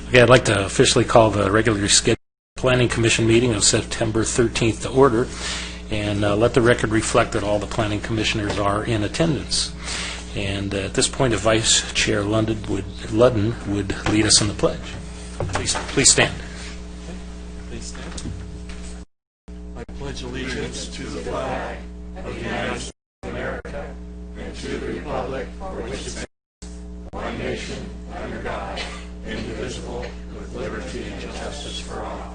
Okay, I'd like to officially call the regularly scheduled Planning Commission meeting of September 13th to order, and let the record reflect that all the Planning Commissioners are in attendance. And at this point, if Vice Chair Ludden would lead us in the pledge. Please stand. Please stand. I pledge allegiance to the flag of the United States of America and to the republic for which it stands, one nation, under God, indivisible, with liberty and justice for all.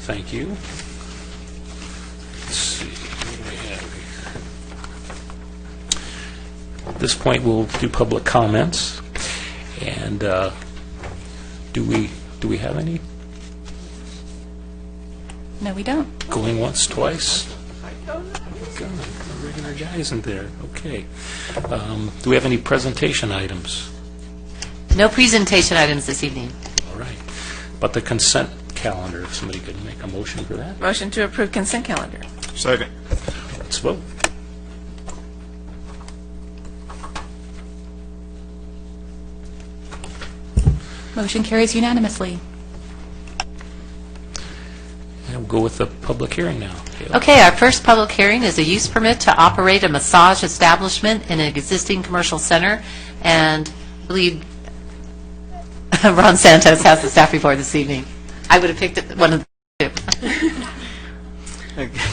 Thank you. Let's see. What do we have here? At this point, we'll do public comments. And do we have any? No, we don't. Going once, twice? God, the regular guy isn't there. Okay. Do we have any presentation items? No presentation items this evening. All right. But the consent calendar, if somebody could make a motion for that. Motion to approve consent calendar. Second. Let's vote. Motion carries unanimously. And we'll go with the public hearing now. Kayla. Okay, our first public hearing is a use permit to operate a massage establishment in an existing commercial center, and I believe Ron Santos has the staff report this evening. I would have picked one of the two.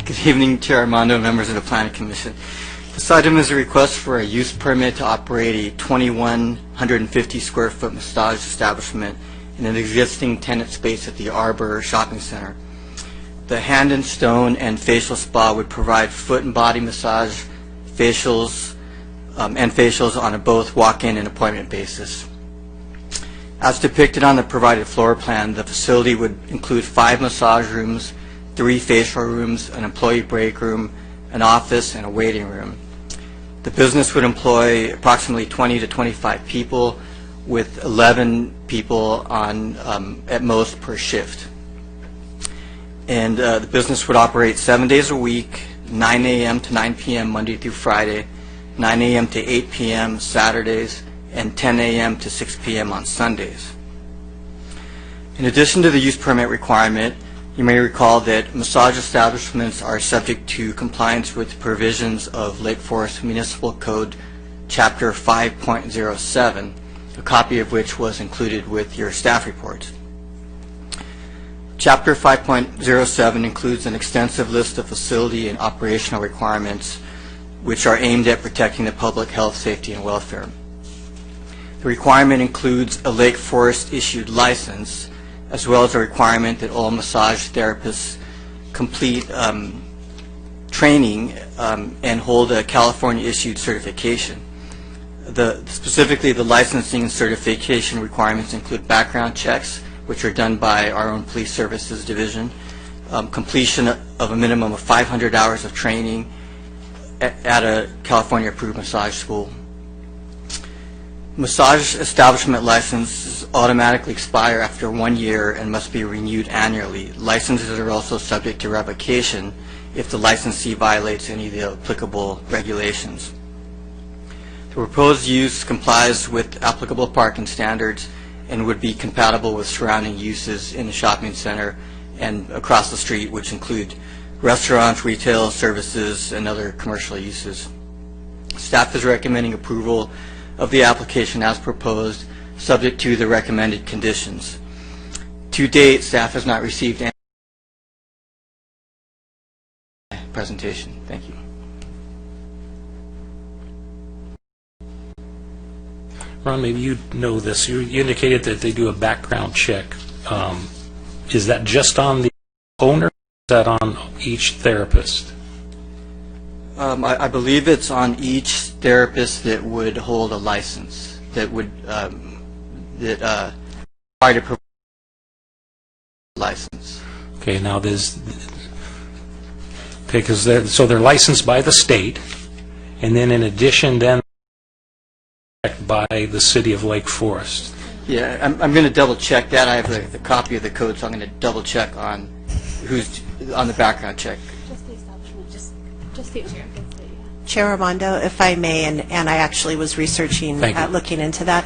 Good evening, Chair Armando and members of the Planning Commission. This item is a request for a use permit to operate a 2,150 square foot massage establishment in an existing tenant space at the Arbor Shopping Center. The Hand and Stone and Facial Spa would provide foot and body massage, facials, and facials on a both walk-in and appointment basis. As depicted on the provided floor plan, the facility would include 5 massage rooms, 3 facial rooms, an employee break room, an office, and a waiting room. The business would employ approximately 20 to 25 people, with 11 people on at most per shift. And the business would operate 7 days a week, 9 a.m. to 9 p.m. Monday through Friday, 9 a.m. to 8 p.m. Saturdays, and 10 a.m. to 6 p.m. on Sundays. In addition to the use permit requirement, you may recall that massage establishments are subject to compliance with provisions of Lake Forest Municipal Code Chapter 5.07, a copy of which was included with your staff report. Chapter 5.07 includes an extensive list of facility and operational requirements which are aimed at protecting the public health, safety, and welfare. The requirement includes a Lake Forest issued license, as well as a requirement that all massage therapists complete training and hold a California issued certification. Specifically, the licensing and certification requirements include background checks, which are done by our own police services division, completion of a minimum of 500 hours of training at a California approved massage school. Massage establishment licenses automatically expire after 1 year and must be renewed annually. Licenses are also subject to revocation if the licensee violates any of the applicable regulations. The proposed use complies with applicable parking standards and would be compatible with surrounding uses in the shopping center and across the street, which include restaurants, retail services, and other commercial uses. Staff is recommending approval of the application as proposed, subject to the recommended conditions. To date, staff has not received any presentation. Thank you. Ron, maybe you know this. You indicated that they do a background check. Is that just on the owner, or is that on each therapist? I believe it's on each therapist that would hold a license, that would try to provide a license. Okay, now there's because they're licensed by the state, and then in addition, then by the city of Lake Forest. Yeah, I'm going to double check that. I have the copy of the code, so I'm going to double check on who's on the background check. Just the establishment, just the owner. Chair Armando, if I may, and I actually was researching, looking into that.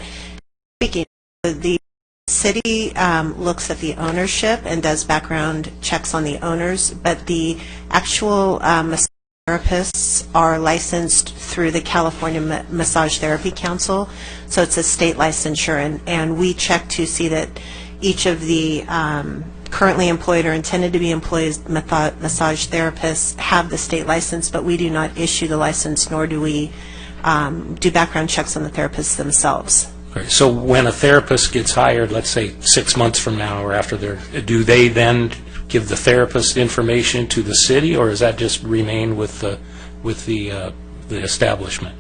speaking, the city looks at the ownership and does background checks on the owners, but the actual massage therapists are licensed through the California Massage Therapy Council, so it's a state licensure, and we check to see that each of the currently employed or intended to be employed massage therapists have the state license, but we do not issue the license, nor do we do background checks on the therapists themselves. Okay, so when a therapist gets hired, let's say 6 months from now or after do they then give the therapist information to the city, or does that just remain with the establishment?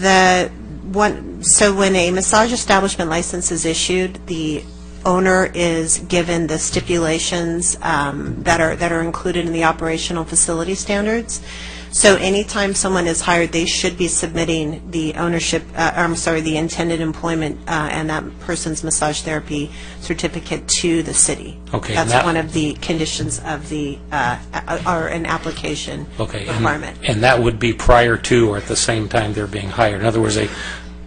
So when a massage establishment license is issued, the owner is given the stipulations that are included in the operational facility standards. So anytime someone is hired, they should be submitting the the intended employment and that person's massage therapy certificate to the city. Okay. That's one of the conditions of the or an application requirement. And that would be prior to or at the same time they're being hired. In other words, they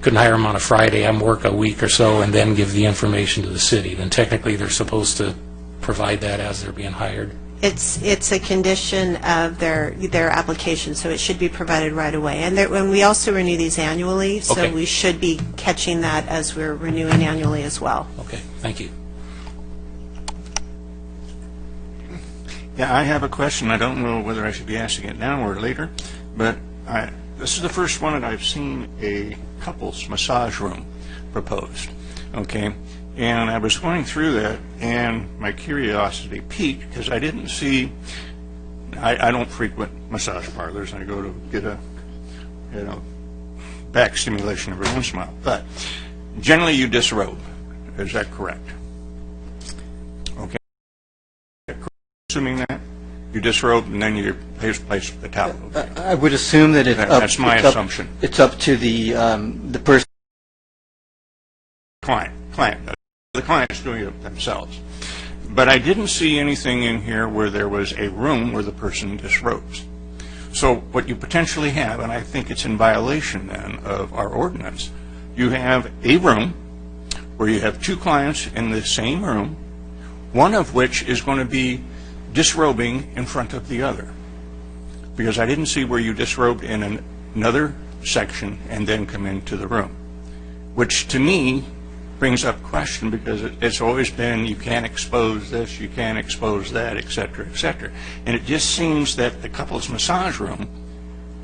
couldn't hire them on a Friday, have them work a week or so, and then give the information to the city. Then technically they're supposed to provide that as they're being hired. It's a condition of their application, so it should be provided right away. And we also renew these annually, so Okay. we should be catching that as we're renewing annually as well. Okay, thank you. Yeah, I have a question. I don't know whether I should be asking it now or later, but this is the first one that I've seen a couples massage room proposed. Okay, and I was going through that, and my curiosity piqued because I didn't see. I don't frequent massage parlors. I go to get a back stimulation every once in a while, but generally you disrobe. Is that correct? Okay. Assuming that you disrobe and then you place the towel. Okay. I would assume that That's my assumption. It's up to the person. Client. The client's doing it themselves. But I didn't see anything in here where there was a room where the person disrobes. So what you potentially have, and I think it's in violation then of our ordinance, you have a room where you have two clients in the same room, one of which is going to be disrobing in front of the other. Because I didn't see where you disrobed in another section and then come into the room, which to me brings up question, because it's always been you can't expose this, you can't expose that, et cetera, and it just seems that the couples massage room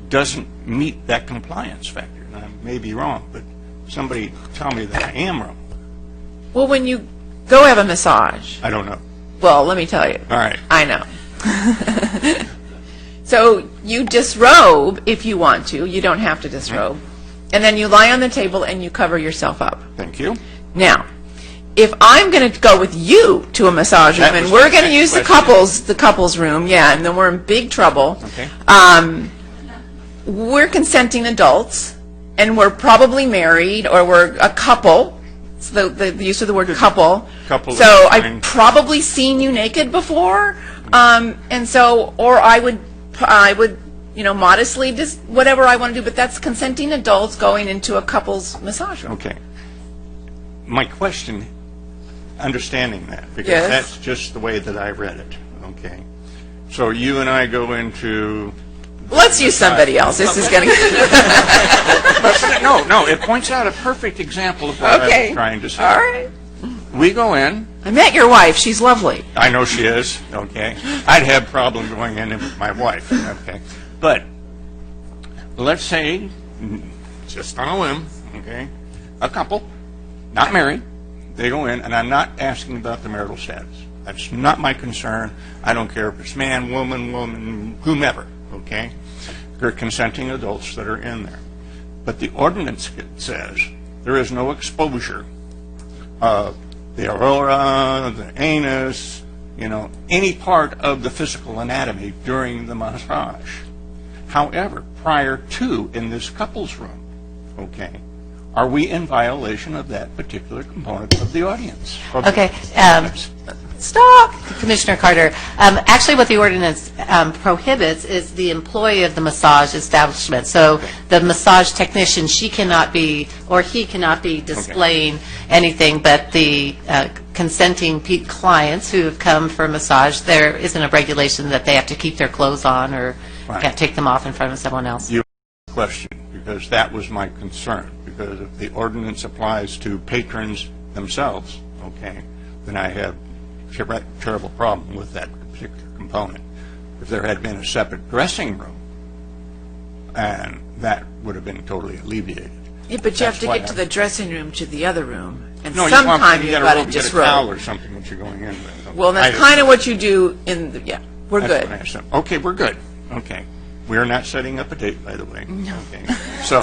doesn't meet that compliance factor. And I may be wrong, but somebody tell me that I am wrong. Well, when you go have a massage, I don't know. well, let me tell you. All right. I know. So you disrobe if you want to. You don't have to disrobe. And then you lie on the table and you cover yourself up. Thank you. Now, if I'm going to go with you to a massage room That and was we're my going to next use question. the couples room, yeah, and then we're in big trouble. Okay. We're consenting adults, and we're probably married, or we're a couple. It's the use of the word couple. Couple So is I've fine. probably seen you naked before, and so, or I would, modestly just whatever I want to do. But that's consenting adults going into a couple's massage room. Okay. My question, understanding that, because Yes. that's just the way that I read it, okay? So you and I go into... Let's use somebody else. This is going to. No, it points out a perfect example of what I Okay. was trying to say. All right. We go in, I met your wife. She's lovely. I know she is, okay? I'd have problem going in with my wife, okay? But let's say, just on a whim, okay, a couple, not married, they go in, and I'm not asking about the marital status. That's not my concern. I don't care if it's man, woman, whomever, okay? They're consenting adults that are in there. But the ordinance says there is no exposure of the aurora, the anus, any part of the physical anatomy during the massage. However, prior to, in this couple's room, okay, are we in violation of that particular component of the audience? Okay. Stop, Commissioner Carter. Actually, what the ordinance prohibits is the employee of the massage establishment. So the massage technician, she cannot be, or he cannot be displaying anything, but the consenting clients who have come for massage, there isn't a regulation that they have to keep their clothes on or can't take them off in front of someone else. You question, because that was my concern, because if the ordinance applies to patrons themselves, okay, then I have terrible problem with that particular component. If there had been a separate dressing room, and that would have been totally alleviated. Yeah, but you have to get to the dressing room to the other room, and No, sometime you you've got got to to get a towel or disrobe. something that you're going in with. Well, that's kind of what you do in the, yeah, we're That's good. what I assumed. Okay, we're good. Okay. We're not setting up a date, by the way. No. Okay. So,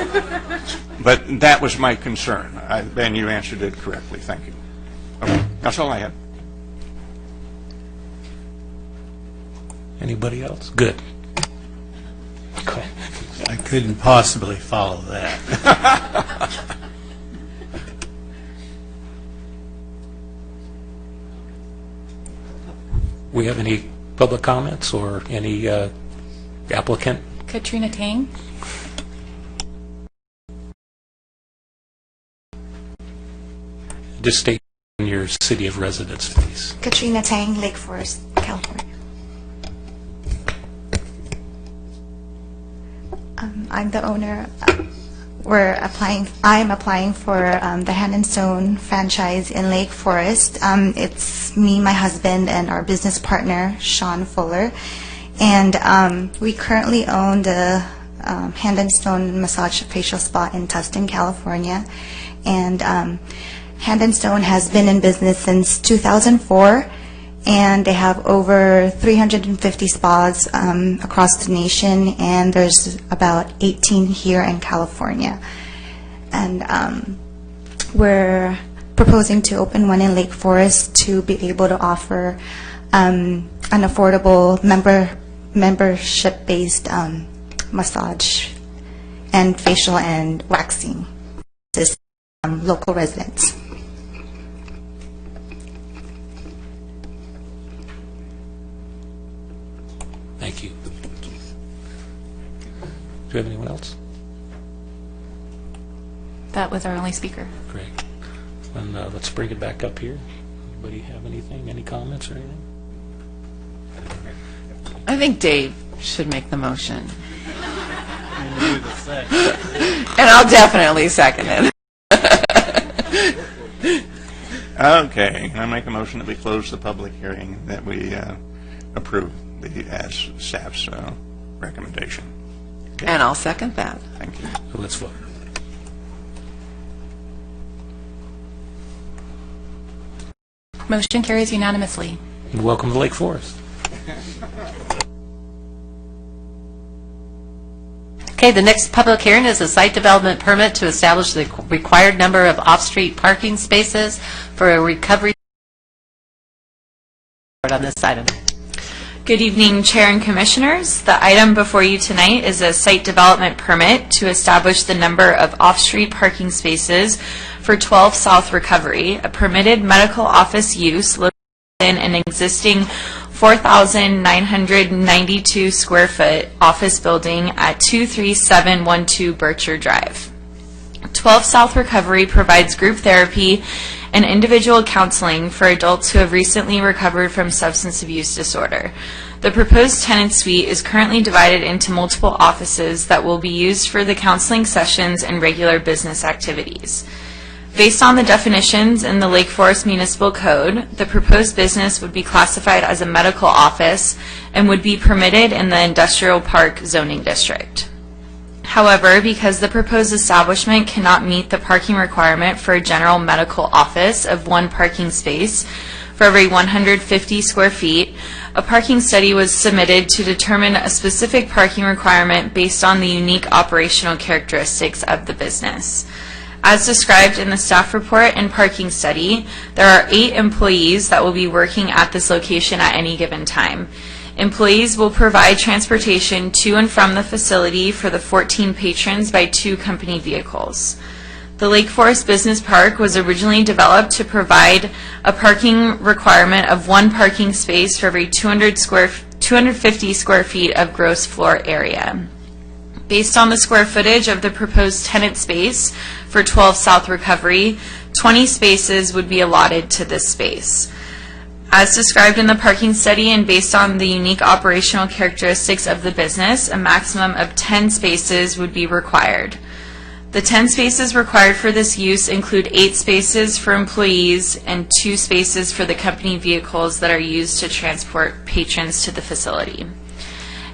but that was my concern. Ben, you answered it correctly. Thank you. Okay. That's all I have. Anybody else? Good. Okay. I couldn't possibly follow that. We have any public comments or any applicant? Katrina Tang. Just state your city of residence, please. Katrina Tang, Lake Forest, California. I'm the owner. I'm applying for the Hand and Stone franchise in Lake Forest. It's me, my husband, and our business partner, Sean Fuller. And we currently own the Hand and Stone Massage Facial Spa in Tustin, California. And Hand and Stone has been in business since 2004. And they have over 350 spas across the nation, and there's about 18 here in California. And we're proposing to open one in Lake Forest to be able to offer an affordable membership-based massage and facial and waxing to local residents. Thank you. Do you have anyone else? That was our only speaker. Great. And let's bring it back up here. Anybody have anything, any comments or anything? I think Dave should make the motion. And I'll definitely second it. Okay. I make a motion that we close the public hearing, that we approve as staff's recommendation. And I'll second that. Thank you. So let's vote. Motion carries unanimously. And welcome to Lake Forest. Okay, the next public hearing is a site development permit to establish the required number of off-street parking spaces for a recovery on this item. Good evening, Chair and Commissioners. The item before you tonight is a site development permit to establish the number of off-street parking spaces for 12 South Recovery, a permitted medical office use located in an existing 4,992 square foot office building at 23712 Bircher Drive. 12 South Recovery provides group therapy and individual counseling for adults who have recently recovered from substance abuse disorder. The proposed tenant suite is currently divided into multiple offices that will be used for the counseling sessions and regular business activities. Based on the definitions in the Lake Forest Municipal Code, the proposed business would be classified as a medical office and would be permitted in the Industrial Park zoning district. However, because the proposed establishment cannot meet the parking requirement for a general medical office of one parking space for every 150 square feet, a parking study was submitted to determine a specific parking requirement based on the unique operational characteristics of the business. As described in the staff report and parking study, there are 8 employees that will be working at this location at any given time. Employees will provide transportation to and from the facility for the 14 patrons by 2 company vehicles. The Lake Forest Business Park was originally developed to provide a parking requirement of one parking space for every 250 square feet of gross floor area. Based on the square footage of the proposed tenant space for 12 South Recovery, 20 spaces would be allotted to this space. As described in the parking study and based on the unique operational characteristics of the business, a maximum of 10 spaces would be required. The 10 spaces required for this use include 8 spaces for employees and 2 spaces for the company vehicles that are used to transport patrons to the facility.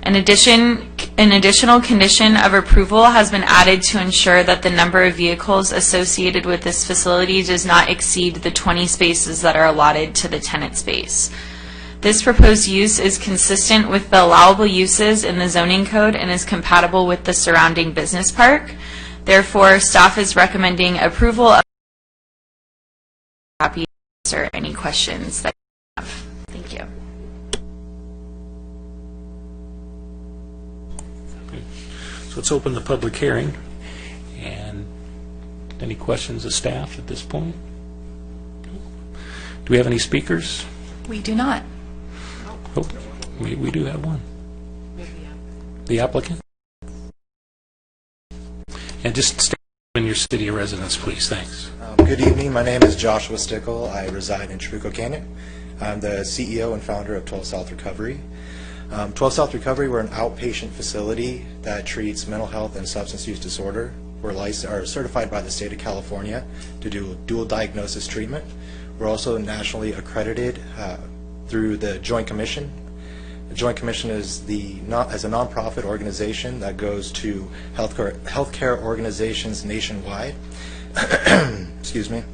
An additional condition of approval has been added to ensure that the number of vehicles associated with this facility does not exceed the 20 spaces that are allotted to the tenant space. This proposed use is consistent with the allowable uses in the zoning code and is compatible with the surrounding business park. Therefore, staff is recommending approval of. Happy to answer any questions that you have. Thank you. So let's open the public hearing. And any questions of staff at this point? Do we have any speakers? We do not. Oh, we do have one. The applicant? And just state in your city of residence, please. Thanks. Good evening. My name is Joshua Stickle. I reside in Trabuco Canyon. I'm the CEO and founder of 12 South Recovery. 12 South Recovery, we're an outpatient facility that treats mental health and substance use disorder. We're certified by the state of California to do dual diagnosis treatment. We're also nationally accredited through the Joint Commission. The Joint Commission is as a nonprofit organization that goes to healthcare organizations nationwide excuse me,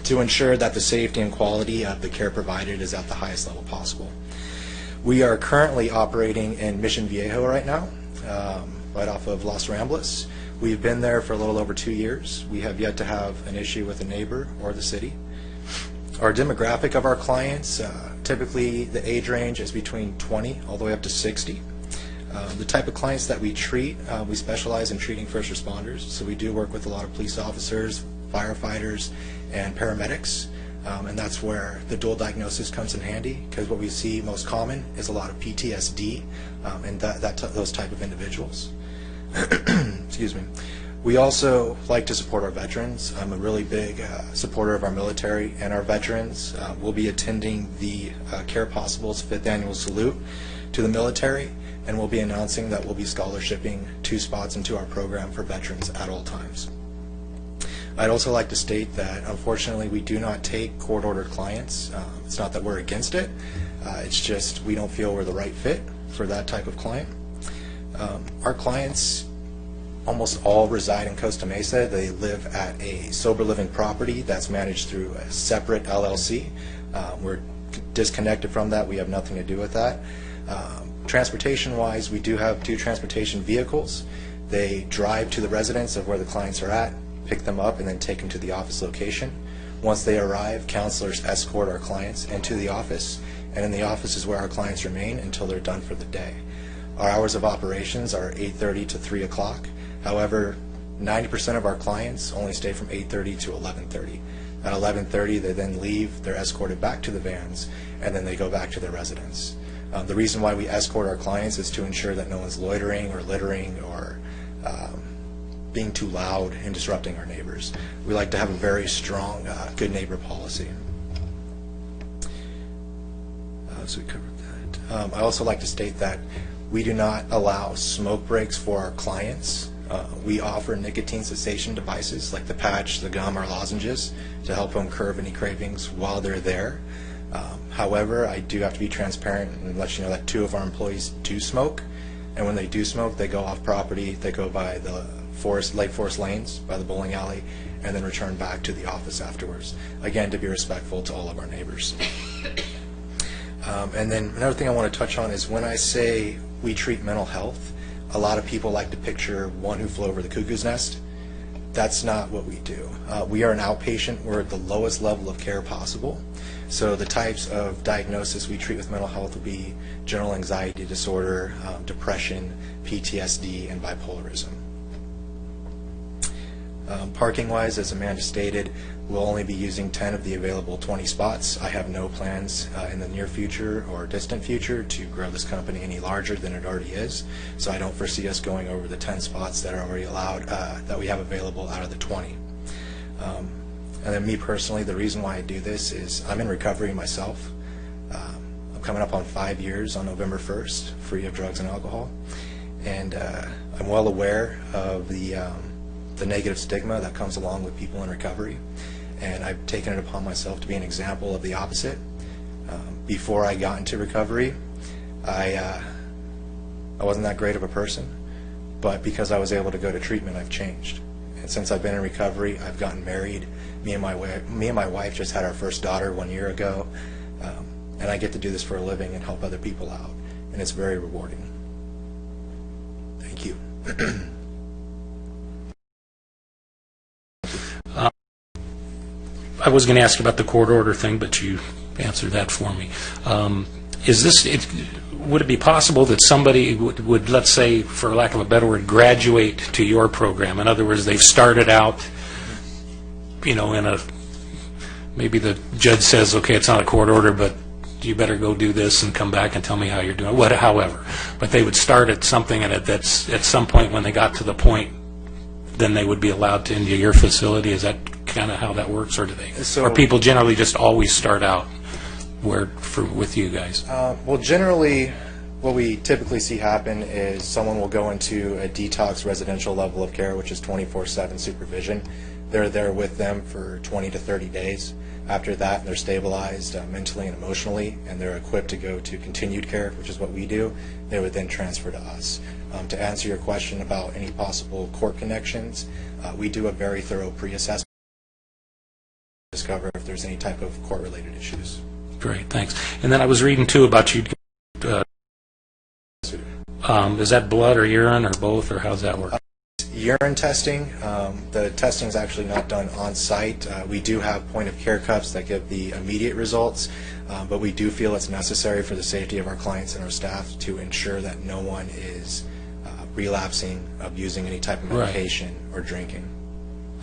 to ensure that the safety and quality of the care provided is at the highest level possible. We are currently operating in Mission Viejo right now, right off of Los Ramblas. We've been there for a little over 2 years. We have yet to have an issue with a neighbor or the city. Our demographic of our clients, typically the age range is between 20 all the way up to 60. The type of clients that we treat, we specialize in treating first responders. So we do work with a lot of police officers, firefighters, and paramedics. And that's where the dual diagnosis comes in handy, because what we see most common is a lot of PTSD and those type of individuals. Excuse me. We also like to support our veterans. I'm a really big supporter of our military and our veterans. We'll be attending the Care Possible's 5th annual salute to the military, and we'll be announcing that we'll be scholarshiping 2 spots into our program for veterans at all times. I'd also like to state that, unfortunately, we do not take court-ordered clients. It's not that we're against it. It's just we don't feel we're the right fit for that type of client. Our clients almost all reside in Costa Mesa. They live at a sober living property that's managed through a separate LLC. We're disconnected from that. We have nothing to do with that. Transportation-wise, we do have 2 transportation vehicles. They drive to the residence of where the clients are at, pick them up, and then take them to the office location. Once they arrive, counselors escort our clients into the office, and in the office is where our clients remain until they're done for the day. Our hours of operations are 8:30 to 3 o'clock. However, 90% of our clients only stay from 8:30 to 11:30. At 11:30, they then leave, they're escorted back to the vans, and then they go back to their residence. The reason why we escort our clients is to ensure that no one's loitering or littering or being too loud and disrupting our neighbors. We like to have a very strong good neighbor policy. So we covered that. I also like to state that we do not allow smoke breaks for our clients. We offer nicotine cessation devices like the patch, the gum, or lozenges to help them curb any cravings while they're there. However, I do have to be transparent and let you know that 2 of our employees do smoke, and when they do smoke, they go off property, they go by the Lake Forest lanes, by the bowling alley, and then return back to the office afterwards. Again, to be respectful to all of our neighbors. And then another thing I want to touch on is when I say we treat mental health, a lot of people like to picture one who flew over the cuckoo's nest. That's not what we do. We are an outpatient. We're at the lowest level of care possible. So the types of diagnosis we treat with mental health would be general anxiety disorder, depression, PTSD, and bipolarism. Parking-wise, as Amanda stated, we'll only be using 10 of the available 20 spots. I have no plans in the near future or distant future to grow this company any larger than it already is, so I don't foresee us going over the 10 spots that are already allowed, that we have available out of the 20. And then me personally, the reason why I do this is I'm in recovery myself. I'm coming up on 5 years on November 1st, free of drugs and alcohol, and I'm well aware of the negative stigma that comes along with people in recovery, and I've taken it upon myself to be an example of the opposite. Before I got into recovery, I wasn't that great of a person, but because I was able to go to treatment, I've changed. And since I've been in recovery, I've gotten married. Me and my wife just had our first daughter 1 year ago, and I get to do this for a living and help other people out, and it's very rewarding. Thank you. I was going to ask about the court order thing, but you answered that for me. Would it be possible that somebody would, let's say, for lack of a better word, graduate to your program? In other words, they've started out, maybe the judge says, okay, it's not a court order, but you better go do this and come back and tell me how you're doing, however. But they would start at something, and that's at some point when they got to the point, then they would be allowed to into your facility. Is that kind of how that works, or do they? Or people generally just always start out with you guys? Well, generally, what we typically see happen is someone will go into a detox residential level of care, which is 24/7 supervision. They're there with them for 20 to 30 days. After that, they're stabilized mentally and emotionally, and they're equipped to go to continued care, which is what we do. They would then transfer to us. To answer your question about any possible court connections, we do a very thorough pre-assessment to discover if there's any type of court-related issues. Great, thanks. And then I was reading, too, about you. Is that blood or urine or both, or how's that work? Urine testing, the testing is actually not done on site. We do have point-of-care cups that give the immediate results, but we do feel it's necessary for the safety of our clients and our staff to ensure that no one is relapsing, abusing any type of medication or drinking.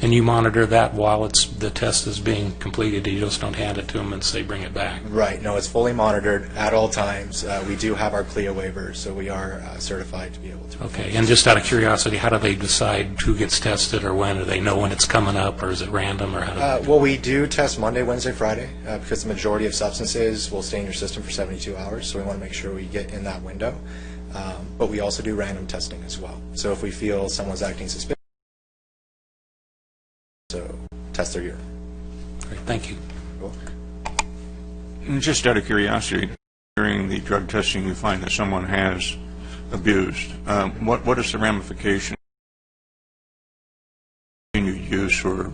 And you monitor that while the test is being completed? You just don't hand it to them and say, bring it back? Right. No, it's fully monitored at all times. We do have our CLIA waivers, so we are certified to be able to. Okay. And just out of curiosity, how do they decide who gets tested, or when? Do they know when it's coming up, or is it random, or how do well, we do test Monday, Wednesday, Friday, because the majority of substances will stay in your system for 72 hours, so we want to make sure we get in that window. But we also do random testing as well. So if we feel someone's acting suspicious, so test their urine. Great, thank you. And just out of curiosity, during the drug testing, we find that someone has abused. What is the ramification in your use or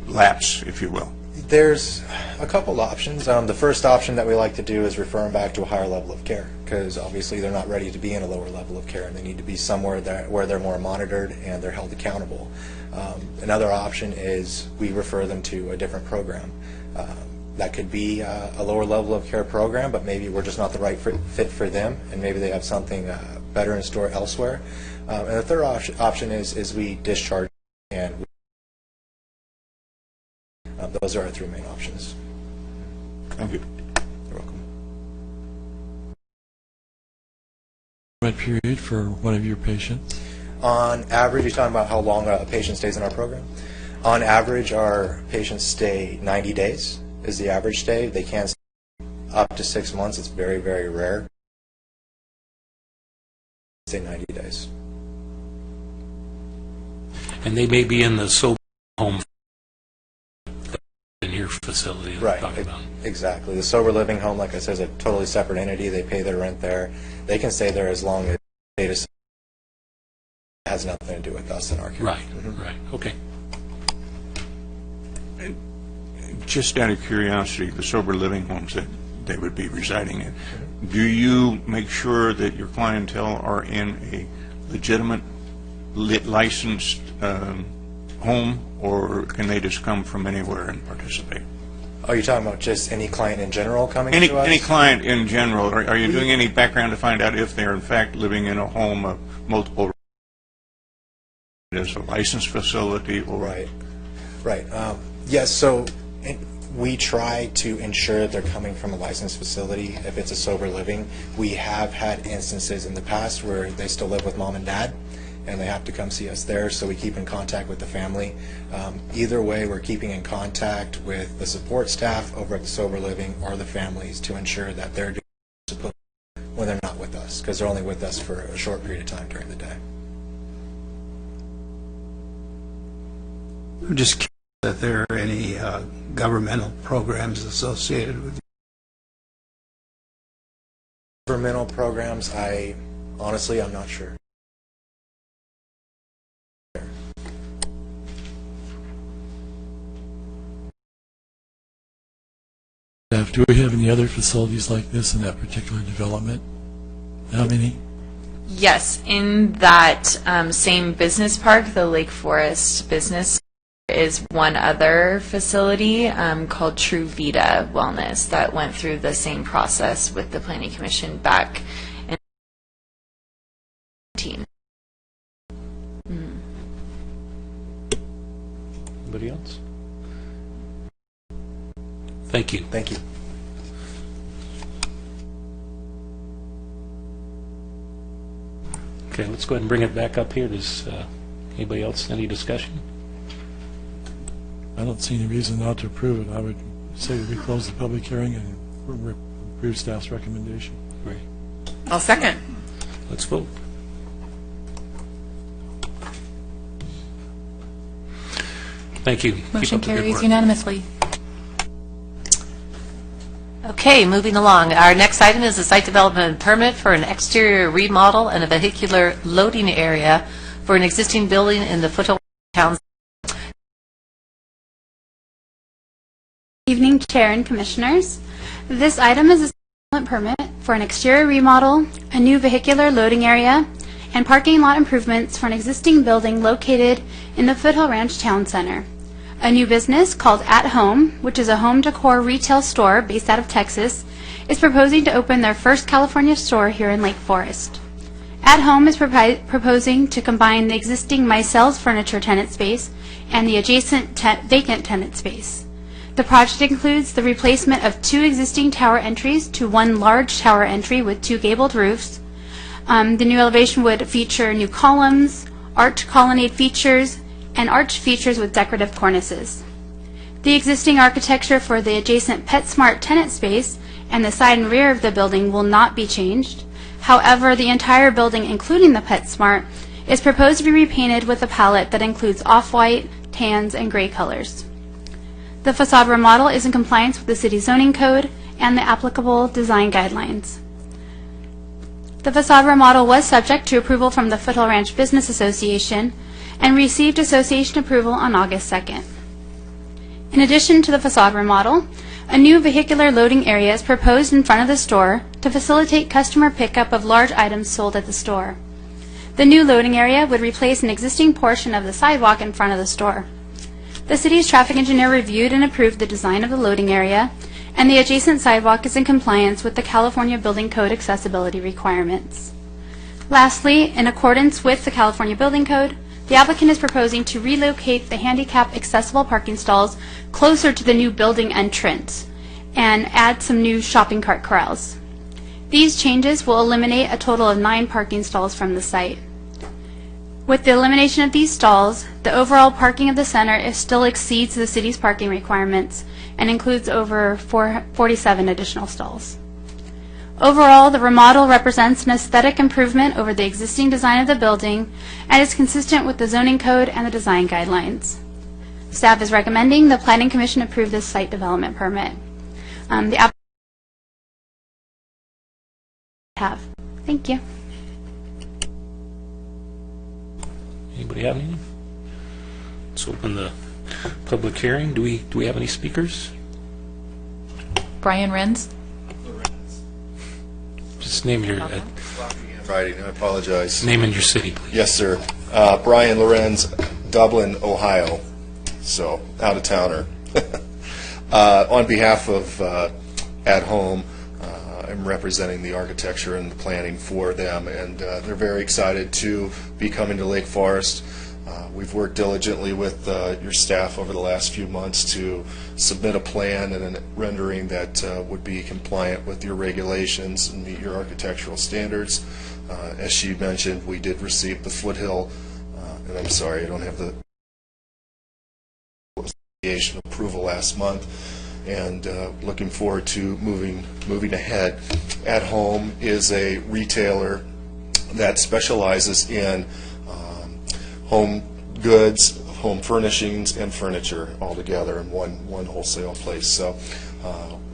lapse, if you will? There's a couple options. The first option that we like to do is refer them back to a higher level of care, because obviously they're not ready to be in a lower level of care, and they need to be somewhere where they're more monitored and they're held accountable. Another option is we refer them to a different program. That could be a lower level of care program, but maybe we're just not the right fit for them, and maybe they have something better in store elsewhere. And the third option is we discharge, and those are our three main options. Thank you. You're welcome. Period for one of your patients? On average, you're talking about how long a patient stays in our program? On average, our patients stay 90 days is the average stay. They can stay up to 6 months. It's very, very rare. Stay 90 days. And they may be in the sober home in your facility. Right, exactly. The sober living home, like I said, is a totally separate entity. They pay their rent there. They can stay there as long as it has nothing to do with us in our care. Right, right, okay. Just out of curiosity, the sober living homes that they would be residing in, do you make sure that your clientele are in a legitimate, licensed home, or can they just come from anywhere and participate? Are you talking about just any client in general coming to us? Any client in general. Are you doing any background to find out if they're in fact living in a home of multiple as a licensed facility or? Right. Yes, so we try to ensure they're coming from a licensed facility. If it's a sober living, we have had instances in the past where they still live with mom and dad, and they have to come see us there, so we keep in contact with the family. Either way, we're keeping in contact with the support staff over at the sober living or the families to ensure that they're doing what they're supposed to when they're not with us, because they're only with us for a short period of time during the day. I'm just curious if there are any governmental programs associated with Governmental programs, honestly, I'm not sure. Do we have any other facilities like this in that particular development? How many? Yes, in that same business park, the Lake Forest Business, is one other facility called True Vita Wellness that went through the same process with the Planning Commission back in 2019. Anybody else? Thank you. Thank you. Okay, let's go ahead and bring it back up here. Does anybody else, any discussion? I don't see any reason not to approve it. I would say that we close the public hearing and approve staff's recommendation. Great. I'll second. Let's vote. Thank you. Keep Motion up the good carries work. unanimously. Okay, moving along. Our next item is a site development permit for an exterior remodel and a vehicular loading area for an existing building in the Foothill town. Evening, Chair and Commissioners. This item is a site development permit for an exterior remodel, a new vehicular loading area, and parking lot improvements for an existing building located in the Foothill Ranch Town Center. A new business called At Home, which is a home decor retail store based out of Texas, is proposing to open their first California store here in Lake Forest. At Home is proposing to combine the existing Michelle's furniture tenant space and the adjacent vacant tenant space. The project includes the replacement of 2 existing tower entries to 1 large tower entry with 2 gabled roofs. The new elevation would feature new columns, arch colonnade features, and arch features with decorative cornices. The existing architecture for the adjacent PetSmart tenant space and the side and rear of the building will not be changed. However, the entire building, including the PetSmart, is proposed to be repainted with a palette that includes off-white, tans, and gray colors. The facade remodel is in compliance with the city zoning code and the applicable design guidelines. The facade remodel was subject to approval from the Foothill Ranch Business Association and received association approval on August 2nd. In addition to the facade remodel, a new vehicular loading area is proposed in front of the store to facilitate customer pickup of large items sold at the store. The new loading area would replace an existing portion of the sidewalk in front of the store. The city's traffic engineer reviewed and approved the design of the loading area, and the adjacent sidewalk is in compliance with the California Building Code accessibility requirements. Lastly, in accordance with the California Building Code, the applicant is proposing to relocate the handicap accessible parking stalls closer to the new building entrance and add some new shopping cart corrals. These changes will eliminate a total of 9 parking stalls from the site. With the elimination of these stalls, the overall parking of the center still exceeds the city's parking requirements and includes over 47 additional stalls. Overall, the remodel represents an aesthetic improvement over the existing design of the building and is consistent with the zoning code and the design guidelines. Staff is recommending the Planning Commission approve this site development permit. Thank you. Anybody have anything? Let's open the public hearing. Do we have any speakers? Brian Renz. Just name your Friday, I apologize. name and your city, please. Yes, sir. Brian Lorenz, Dublin, Ohio. So, out of towner. On behalf of At Home, I'm representing the architecture and the planning for them, and they're very excited to be coming to Lake Forest. We've worked diligently with your staff over the last few months to submit a plan and a rendering that would be compliant with your regulations and meet your architectural standards. As she mentioned, we did receive the Foothill, and I'm sorry, I don't have the association approval last month, and looking forward to moving ahead. At Home is a retailer that specializes in home goods, home furnishings, and furniture all together in one wholesale place. So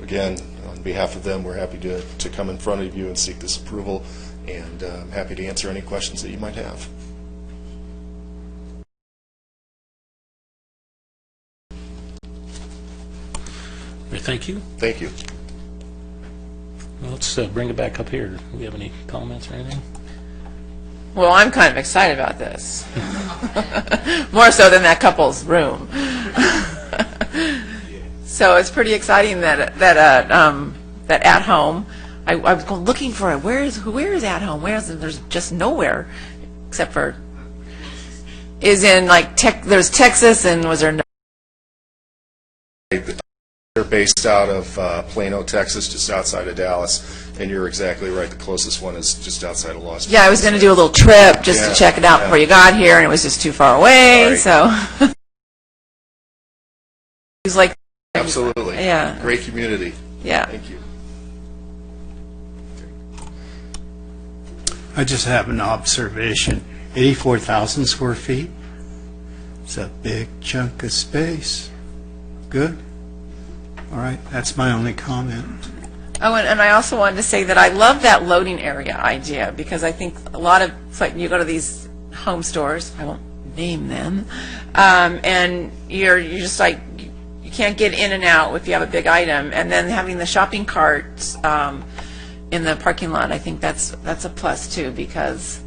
again, on behalf of them, we're happy to come in front of you and seek this approval, and I'm happy to answer any questions that you might have. Thank you. Thank you. Well, let's bring it back up here. Do we have any comments or anything? Well, I'm kind of excited about this. More so than that couple's room. So it's pretty exciting that At Home. I was looking for it. Where is At Home? There's just nowhere except for is in like there's Texas, and was there no? They're based out of Plano, Texas, just outside of Dallas, and you're exactly right. The closest one is just outside of Las Vegas. Yeah, I was going to do a little trip just to check it out before you got here, and it was just too far away. Right. So he's like, absolutely, yeah, great community. Yeah, thank you. I just have an observation. 84,000 square feet. It's a big chunk of space. Good. All right, that's my only comment. Oh, and I also wanted to say that I love that loading area idea, because I think a lot of, it's like you go to these home stores, I won't name them, and you're just like, you can't get in and out if you have a big item, and then having the shopping carts in the parking lot, I think that's a plus too, because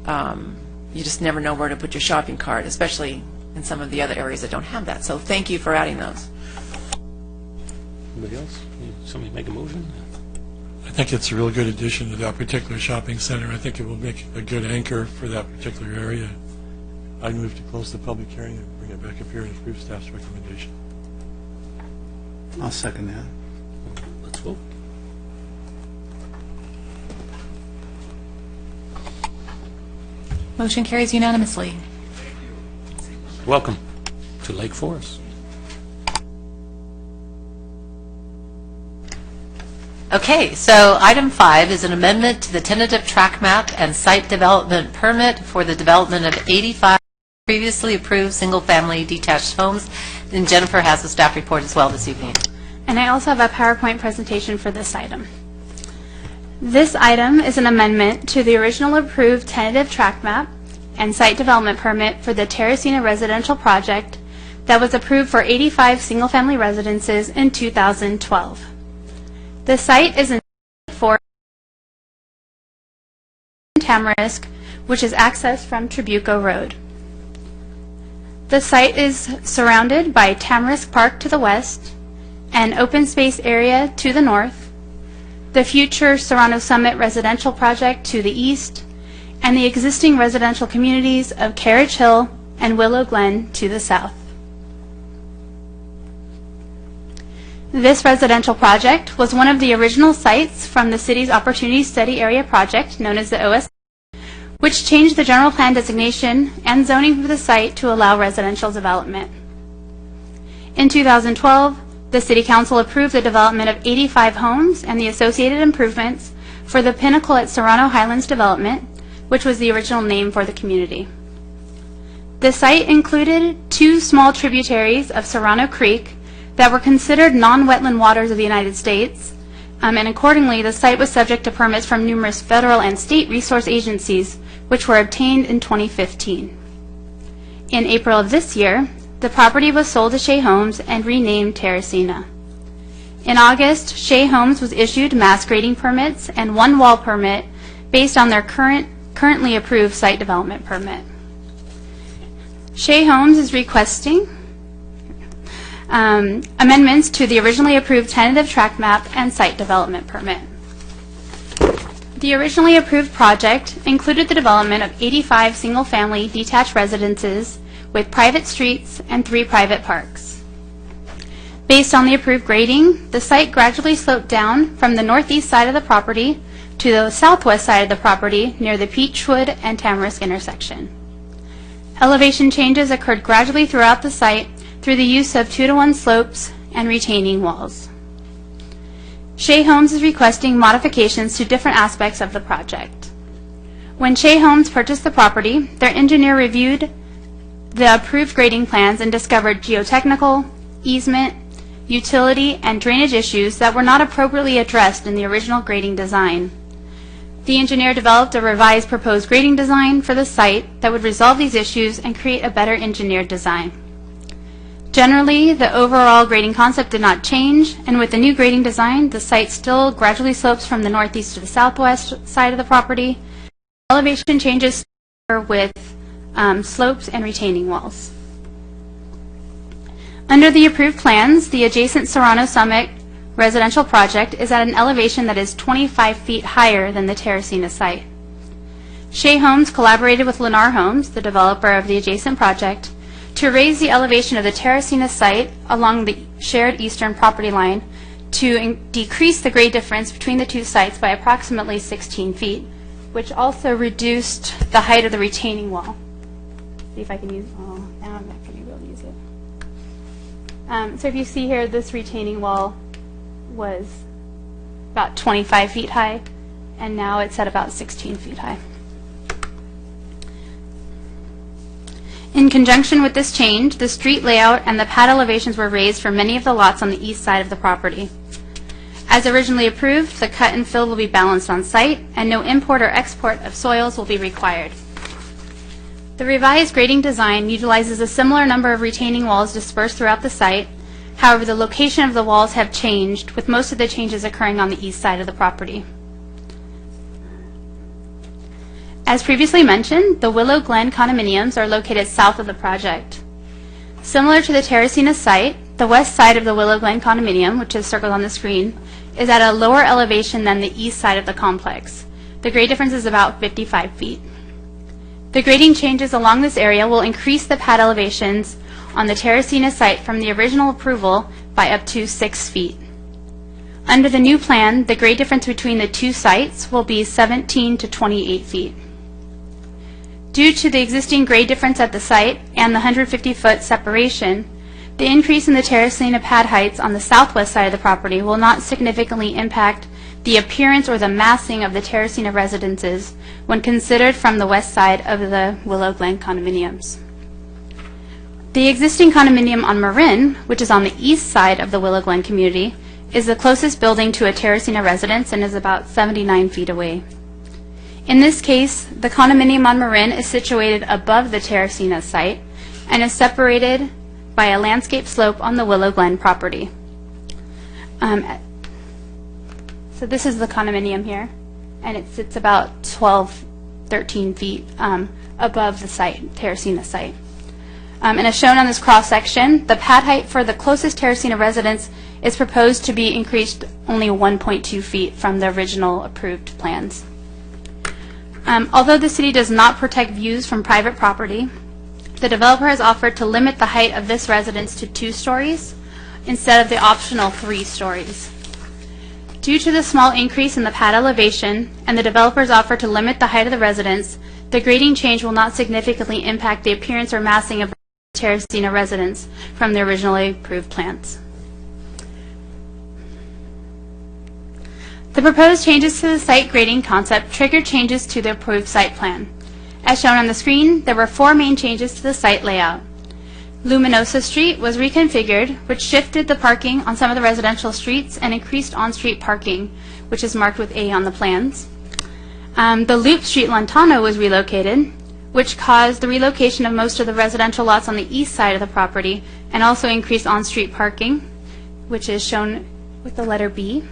you just never know where to put your shopping cart, especially in some of the other areas that don't have that. So thank you for adding those. Anybody else? Somebody make a motion? I think it's a really good addition to that particular shopping center. I think it will make a good anchor for that particular area. I move to close the public hearing and bring it back up here and approve staff's recommendation. I'll second that. Let's vote. Motion carries unanimously. Welcome to Lake Forest. Okay, so item 5 is an amendment to the tentative track map and site development permit for the development of 85 previously approved single-family detached homes. And Jennifer has a staff report as well this evening. And I also have a PowerPoint presentation for this item. This item is an amendment to the original approved tentative track map and site development permit for the Terracina residential project that was approved for 85 single-family residences in 2012. The site is in Tamarisk, which is accessed from Trabuco Road. The site is surrounded by Tamarisk Park to the west, an open space area to the north, the future Serrano Summit residential project to the east, and the existing residential communities of Carriage Hill and Willow Glen to the south. This residential project was one of the original sites from the city's Opportunity Study Area project, known as the OS, which changed the general plan designation and zoning for the site to allow residential development. In 2012, the City Council approved the development of 85 homes and the associated improvements for the Pinnacle at Serrano Highlands development, which was the original name for the community. The site included 2 small tributaries of Serrano Creek that were considered non-wetland waters of the United States, and accordingly the site was subject to permits from numerous federal and state resource agencies, which were obtained in 2015. In April of this year, the property was sold to Shea Homes and renamed Terracina. In August, Shea Homes was issued mass grading permits and 1 wall permit based on their currently approved site development permit. Shea Homes is requesting amendments to the originally approved tentative track map and site development permit. The originally approved project included the development of 85 single-family detached residences with private streets and 3 private parks. Based on the approved grading, the site gradually sloped down from the northeast side of the property to the southwest side of the property near the Peachwood and Tamarisk intersection. Elevation changes occurred gradually throughout the site through the use of 2-to-1 slopes and retaining walls. Shea Homes is requesting modifications to different aspects of the project. When Shea Homes purchased the property, their engineer reviewed the approved grading plans and discovered geotechnical, easement, utility, and drainage issues that were not appropriately addressed in the original grading design. The engineer developed a revised proposed grading design for the site that would resolve these issues and create a better engineered design. Generally, the overall grading concept did not change, and with the new grading design, the site still gradually slopes from the northeast to the southwest side of the property. Elevation changes with slopes and retaining walls. Under the approved plans, the adjacent Serrano Summit residential project is at an elevation that is 25 feet higher than the Terracina site. Shea Homes collaborated with Lennar Homes, the developer of the adjacent project, to raise the elevation of the Terracina site along the shared eastern property line to decrease the grade difference between the two sites by approximately 16 feet, which also reduced the height of the retaining wall. See if I can use, now I'm not going to be able to use it. So if you see here, this retaining wall was about 25 feet high, and now it's at about 16 feet high. In conjunction with this change, the street layout and the pad elevations were raised for many of the lots on the east side of the property. As originally approved, the cut and fill will be balanced on site, and no import or export of soils will be required. The revised grading design utilizes a similar number of retaining walls dispersed throughout the site. However, the location of the walls have changed, with most of the changes occurring on the east side of the property. As previously mentioned, the Willow Glen condominiums are located south of the project. Similar to the Terracina site, the west side of the Willow Glen condominium, which is circled on the screen, is at a lower elevation than the east side of the complex. The grade difference is about 55 feet. The grading changes along this area will increase the pad elevations on the Terracina site from the original approval by up to 6 feet. Under the new plan, the grade difference between the two sites will be 17 to 28 feet. Due to the existing grade difference at the site and the 150-foot separation, the increase in the Terracina pad heights on the southwest side of the property will not significantly impact the appearance or the massing of the Terracina residences when considered from the west side of the Willow Glen condominiums. The existing condominium on Marin, which is on the east side of the Willow Glen community, is the closest building to a Terracina residence and is about 79 feet away. In this case, the condominium on Marin is situated above the Terracina site and is separated by a landscape slope on the Willow Glen property. So this is the condominium here, and it sits about 12, 13 feet above the site, Terracina site. And as shown on this cross-section, the pad height for the closest Terracina residence is proposed to be increased only 1.2 feet from the original approved plans. Although the city does not protect views from private property, the developer has offered to limit the height of this residence to 2 stories instead of the optional 3 stories. Due to the small increase in the pad elevation and the developer's offer to limit the height of the residence, the grading change will not significantly impact the appearance or massing of the Terracina residence from the originally approved plans. The proposed changes to the site grading concept triggered changes to the approved site plan. As shown on the screen, there were 4 main changes to the site layout. Luminosa Street was reconfigured, which shifted the parking on some of the residential streets and increased on-street parking, which is marked with A on the plans. The Loop Street Lantano was relocated, which caused the relocation of most of the residential lots on the east side of the property and also increased on-street parking, which is shown with the letter B.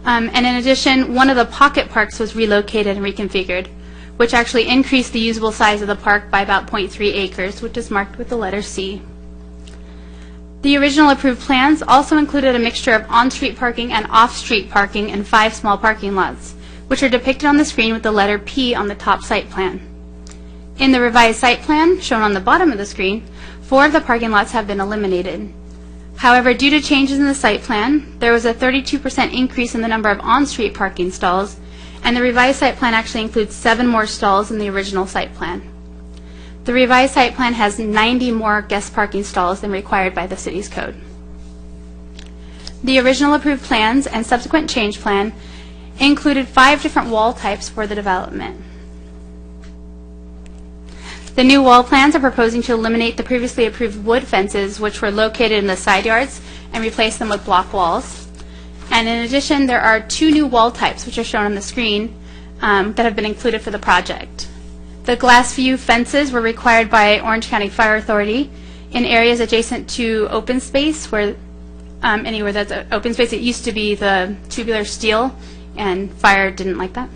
And in addition, one of the pocket parks was relocated and reconfigured, which actually increased the usable size of the park by about 0.3 acres, which is marked with the letter C. The original approved plans also included a mixture of on-street parking and off-street parking in 5 small parking lots, which are depicted on the screen with the letter P on the top site plan. In the revised site plan, shown on the bottom of the screen, 4 of the parking lots have been eliminated. However, due to changes in the site plan, there was a 32% increase in the number of on-street parking stalls, and the revised site plan actually includes 7 more stalls than the original site plan. The revised site plan has 90 more guest parking stalls than required by the city's code. The original approved plans and subsequent change plan included 5 different wall types for the development. The new wall plans are proposing to eliminate the previously approved wood fences, which were located in the side yards, and replace them with block walls. And in addition, there are 2 new wall types, which are shown on the screen, that have been included for the project. The glass view fences were required by Orange County Fire Authority in areas adjacent to open space, where anywhere that's open space. It used to be the tubular steel, and fire didn't like that.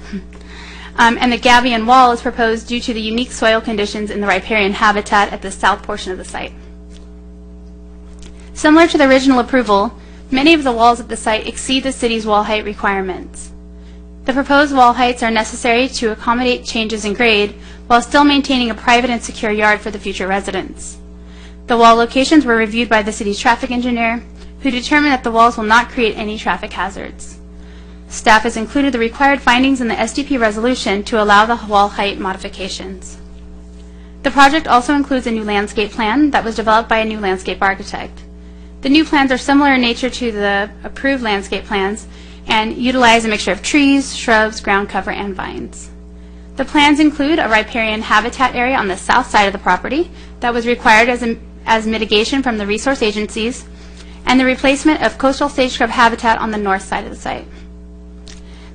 And the gabion wall is proposed due to the unique soil conditions in the riparian habitat at the south portion of the site. Similar to the original approval, many of the walls at the site exceed the city's wall height requirements. The proposed wall heights are necessary to accommodate changes in grade while still maintaining a private and secure yard for the future residents. The wall locations were reviewed by the city's traffic engineer, who determined that the walls will not create any traffic hazards. Staff has included the required findings in the SDP resolution to allow the wall height modifications. The project also includes a new landscape plan that was developed by a new landscape architect. The new plans are similar in nature to the approved landscape plans and utilize a mixture of trees, shrubs, ground cover, and vines. The plans include a riparian habitat area on the south side of the property that was required as mitigation from the resource agencies, and the replacement of coastal sage scrub habitat on the north side of the site.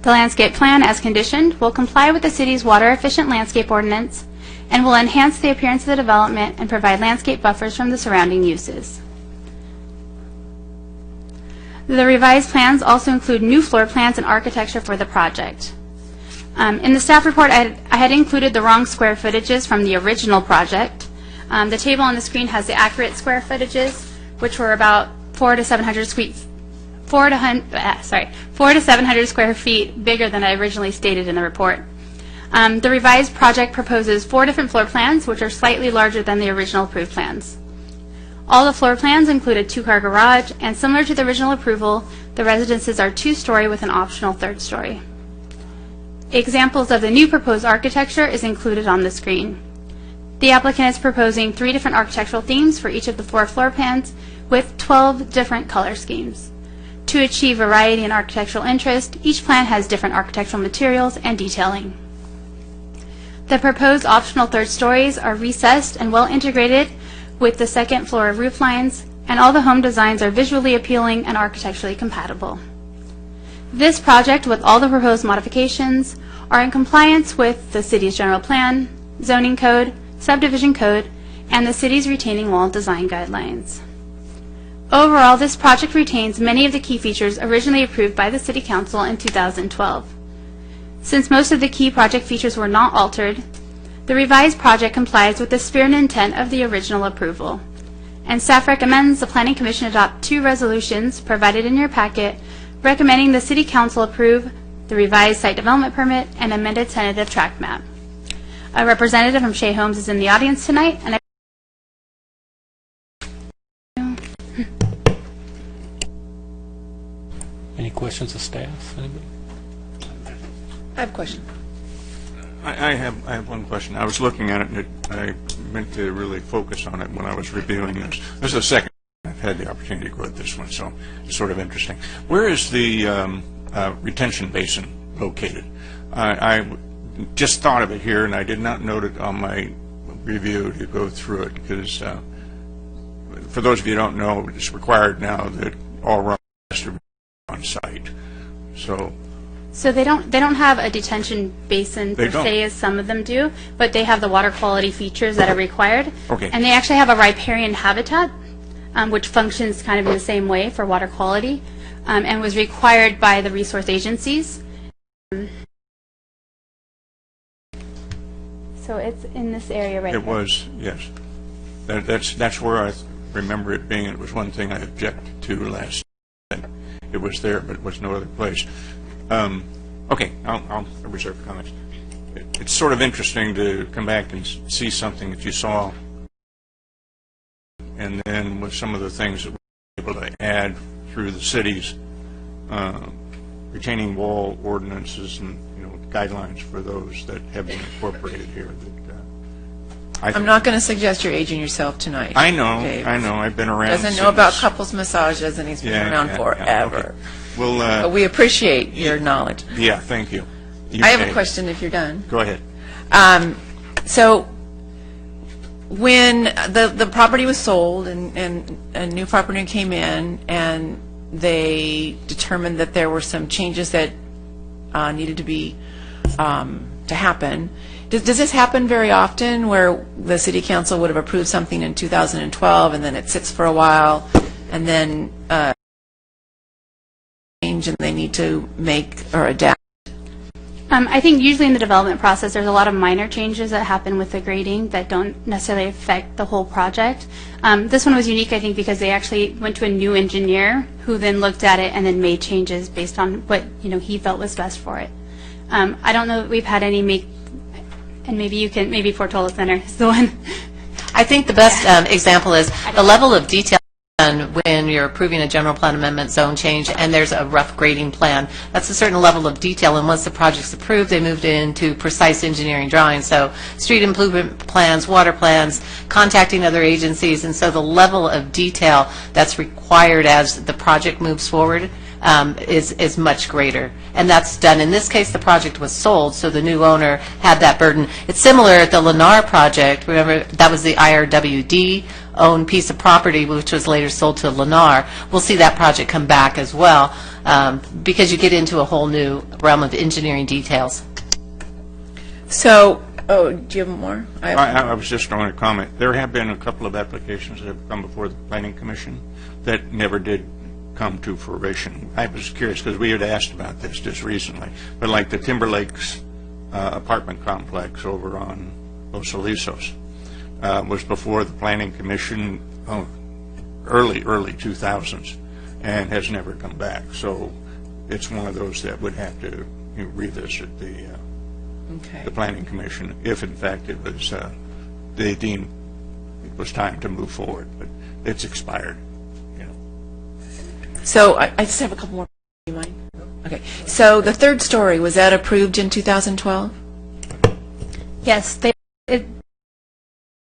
The landscape plan, as conditioned, will comply with the city's water-efficient landscape ordinance and will enhance the appearance of the development and provide landscape buffers from the surrounding uses. The revised plans also include new floor plans and architecture for the project. In the staff report, I had included the wrong square footages from the original project. The table on the screen has the accurate square footages, which were about 400 to 700 square feet bigger than I originally stated in the report. The revised project proposes 4 different floor plans, which are slightly larger than the original approved plans. All the floor plans include a 2-car garage, and similar to the original approval, the residences are 2-story with an optional 3rd story. Examples of the new proposed architecture is included on the screen. The applicant is proposing 3 different architectural themes for each of the 4 floor plans with 12 different color schemes. To achieve variety in architectural interest, each plan has different architectural materials and detailing. The proposed optional 3rd stories are recessed and well integrated with the 2nd floor roof lines, and all the home designs are visually appealing and architecturally compatible. This project, with all the proposed modifications, are in compliance with the city's general plan, zoning code, subdivision code, and the city's retaining wall design guidelines. Overall, this project retains many of the key features originally approved by the City Council in 2012. Since most of the key project features were not altered, the revised project complies with the spirit and intent of the original approval. And staff recommends the Planning Commission adopt 2 resolutions provided in your packet, recommending the City Council approve the revised site development permit and amended tentative tract map. A representative from Shea Homes is in the audience tonight, and Any questions of staff? Anybody? I have a question. I have one question. I was looking at it, and I meant to really focus on it when I was reviewing this. This is the second time I've had the opportunity to go at this one, so it's sort of interesting. Where is the retention basin located? I just thought of it here, and I did not note it on my review to go through it, because for those of you who don't know, it's required now that all runs are on site. So they don't have a detention basin per se as some of them do, but they have the water quality features that are required. Okay. And they actually have a riparian habitat, which functions kind of in the same way for water quality, and was required by the resource agencies. So it's in this area right here. It was, yes. That's where I remember it being. It was one thing I objected to last time. It was there, but it was no other place. Okay, I'll reserve comments. It's sort of interesting to come back and see something that you saw, and then with some of the things that we're able to add through the city's retaining wall ordinances and guidelines for those that have been incorporated here. I'm not going to suggest you're aging yourself tonight. I know, Dave. I know. I've been around. Doesn't know about couples massages, and he's been around forever. Okay. Well, but we appreciate your knowledge. Yeah, thank you. I have a question if you're done. Go ahead. So when the property was sold and a new property came in and they determined that there were some changes that needed to be to happen, does this happen very often where the city council would have approved something in 2012 and then it sits for a while and then change and they need to make or adapt? I think usually in the development process, there's a lot of minor changes that happen with the grading that don't necessarily affect the whole project. This one was unique, I think, because they actually went to a new engineer who then looked at it and then made changes based on what he felt was best for it. I don't know that we've had any and maybe Portola Center is the one. I think the best example is the level of detail when you're approving a general plan amendment zone change and there's a rough grading plan. That's a certain level of detail, and once the project's approved, they moved into precise engineering drawings. So street improvement plans, water plans, contacting other agencies, and so the level of detail that's required as the project moves forward is much greater. And that's done. In this case, the project was sold, so the new owner had that burden. It's similar at the Lennar project. Remember, that was the IRWD owned piece of property, which was later sold to Lennar. We'll see that project come back as well, because you get into a whole new realm of engineering details. So, do you have more? I was just going to comment. There have been a couple of applications that have come before the Planning Commission that never did come to fruition. I was curious because we had asked about this just recently, but like the Timber Lakes apartment complex over on Los Alisos was before the Planning Commission early 2000s and has never come back. So it's one of those that would have to revisit the Planning Commission if in fact it was they deemed it was time to move forward, but it's expired. So I just have a couple more. Do you mind? Okay. So the third story, was that approved in 2012? Yes, they were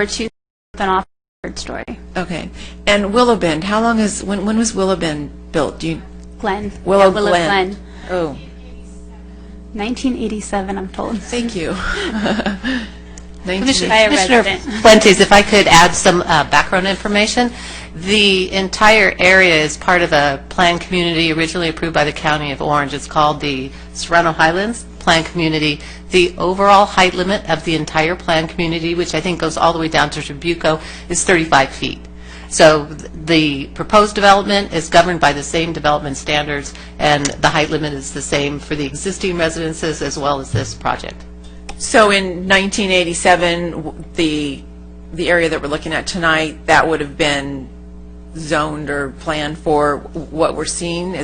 two an off third story. Okay. And Willow Bend, how long is when was Willow Bend built? Glen. Willow Glen. Oh. 1987, I'm told. Thank you. Commissioner Fuentes, if I could add some background information. The entire area is part of a planned community originally approved by the County of Orange. It's called the Serrano Highlands Planned Community. The overall height limit of the entire planned community, which I think goes all the way down to Tribuco, is 35 feet. So the proposed development is governed by the same development standards, and the height limit is the same for the existing residences as well as this project. So in 1987, the area that we're looking at tonight, that would have been zoned or planned for what we're seeing?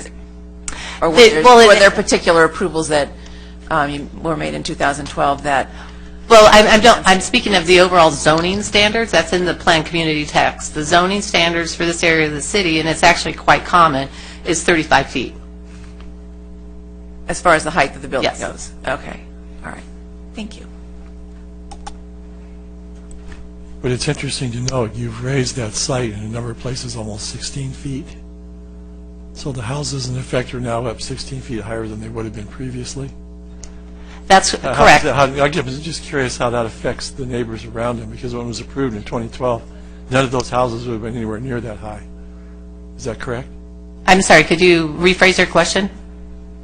Or were there particular approvals that were made in 2012 that... Well, I'm speaking of the overall zoning standards. That's in the planned community text. The zoning standards for this area of the city, and it's actually quite common, is 35 feet. As far as the height of the building Yes. goes? Okay. All right. Thank you. But it's interesting to note, you've raised that site in a number of places almost 16 feet. So the houses, in effect, are now up 16 feet higher than they would have been previously? That's correct. I'm just curious how that affects the neighbors around them, because when it was approved in 2012, none of those houses would have been anywhere near that high. Is that correct? I'm sorry, could you rephrase your question?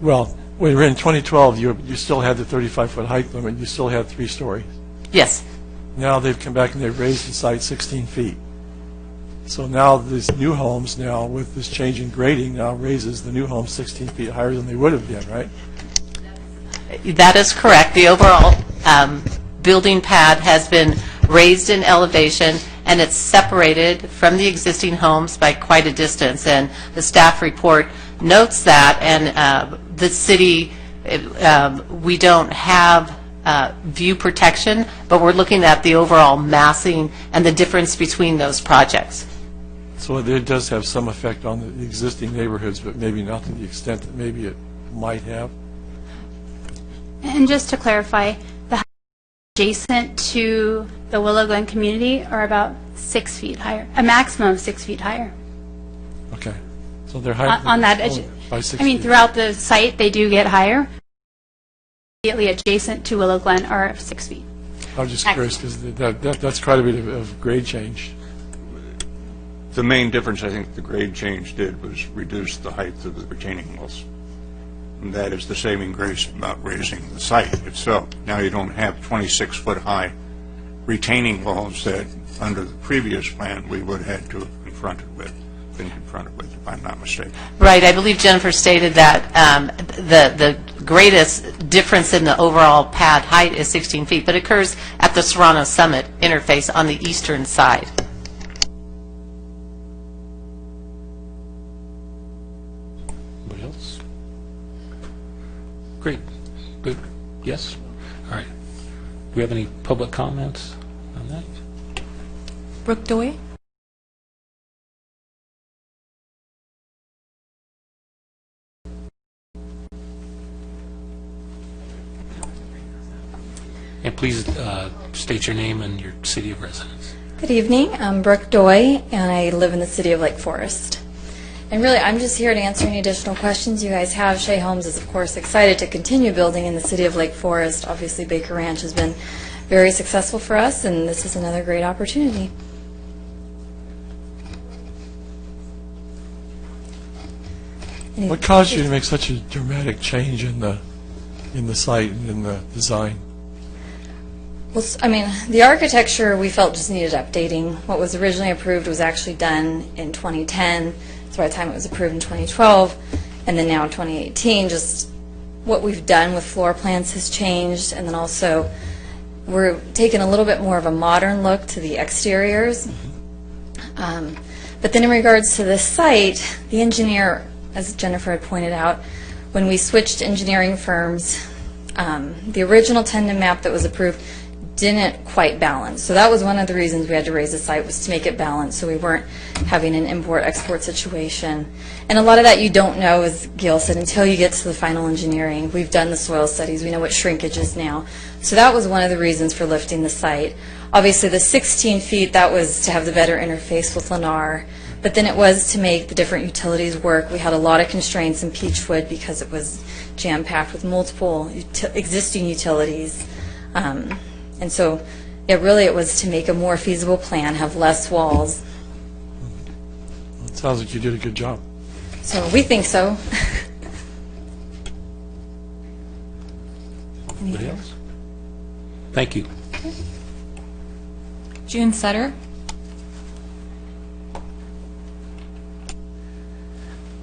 Well, when you were in 2012, you still had the 35-foot height limit. You still had 3 stories. Yes. Now they've come back and they've raised the site 16 feet. So now these new homes now, with this change in grading, now raises the new homes 16 feet higher than they would have been, right? That is correct. The overall building pad has been raised in elevation, and it's separated from the existing homes by quite a distance. And the staff report notes that, and the city we don't have view protection, but we're looking at the overall massing and the difference between those projects. So it does have some effect on the existing neighborhoods, but maybe not to the extent that maybe it might have. And just to clarify, the adjacent to the Willow Glen community are about 6 feet higher, a maximum of 6 feet higher. Okay. So they're higher On that, by 6 I mean, feet. throughout the site, they do get higher. Immediately adjacent to Willow Glen are 6 feet. I was just curious because that's quite a bit of grade change. The main difference I think the grade change did was reduce the height of the retaining walls. And that is the saving grace about raising the site itself. Now you don't have 26-foot high retaining walls that under the previous plan we would have had to have been confronted with, if I'm not mistaken. Right. I believe Jennifer stated that the greatest difference in the overall pad height is 16 feet, but it occurs at the Serrano Summit interface on the eastern side. Anybody else? Great. Good. Yes? All right. Do we have any public comments on that? Brooke Doy? And please state your name and your city of residence. Good evening. I'm Brooke Doy, and I live in the city of Lake Forest. And really, I'm just here to answer any additional questions you guys have. Shea Homes is, of course, excited to continue building in the city of Lake Forest. Obviously, Baker Ranch has been very successful for us, and this is another great opportunity. What caused you to make such a dramatic change in the site and in the design? Well, I mean, the architecture we felt just needed updating. What was originally approved was actually done in 2010. So by the time it was approved in 2012, and then now in 2018, just what we've done with floor plans has changed, and then also we're taking a little bit more of a modern look to the exteriors. But then in regards to the site, the engineer, as Jennifer had pointed out, when we switched engineering firms, the original tendon map that was approved didn't quite balance. So that was one of the reasons we had to raise the site, was to make it balance so we weren't having an import-export situation. And a lot of that you don't know, as Gail said, until you get to the final engineering. We've done the soil studies. We know what shrinkage is now. So that was one of the reasons for lifting the site. Obviously, the 16 feet, that was to have the better interface with Lennar. But then it was to make the different utilities work. We had a lot of constraints in Peachwood because it was jam-packed with multiple existing utilities. And so it was to make a more feasible plan, have less walls. It sounds like you did a good job. So we think so. Anybody else? Thank you. June Sutter?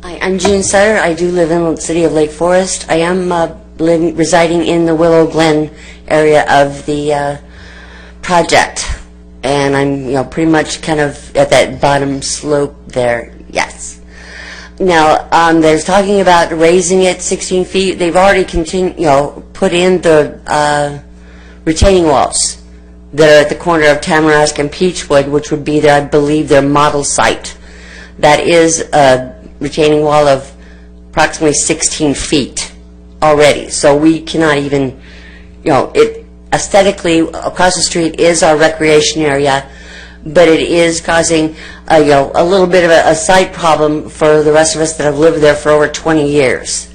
Hi, I'm June Sutter. I do live in the city of Lake Forest. I am residing in the Willow Glen area of the project, and I'm pretty much kind of at that bottom slope there. Yes. Now there's talking about raising it 16 feet. They've already put in the retaining walls that are at the corner of Tamarask and Peachwood, which would be I believe their model site. That is a retaining wall of approximately 16 feet already. So we cannot even, it aesthetically across the street is our recreation area, but it is causing a little bit of a site problem for the rest of us that have lived there for over 20 years.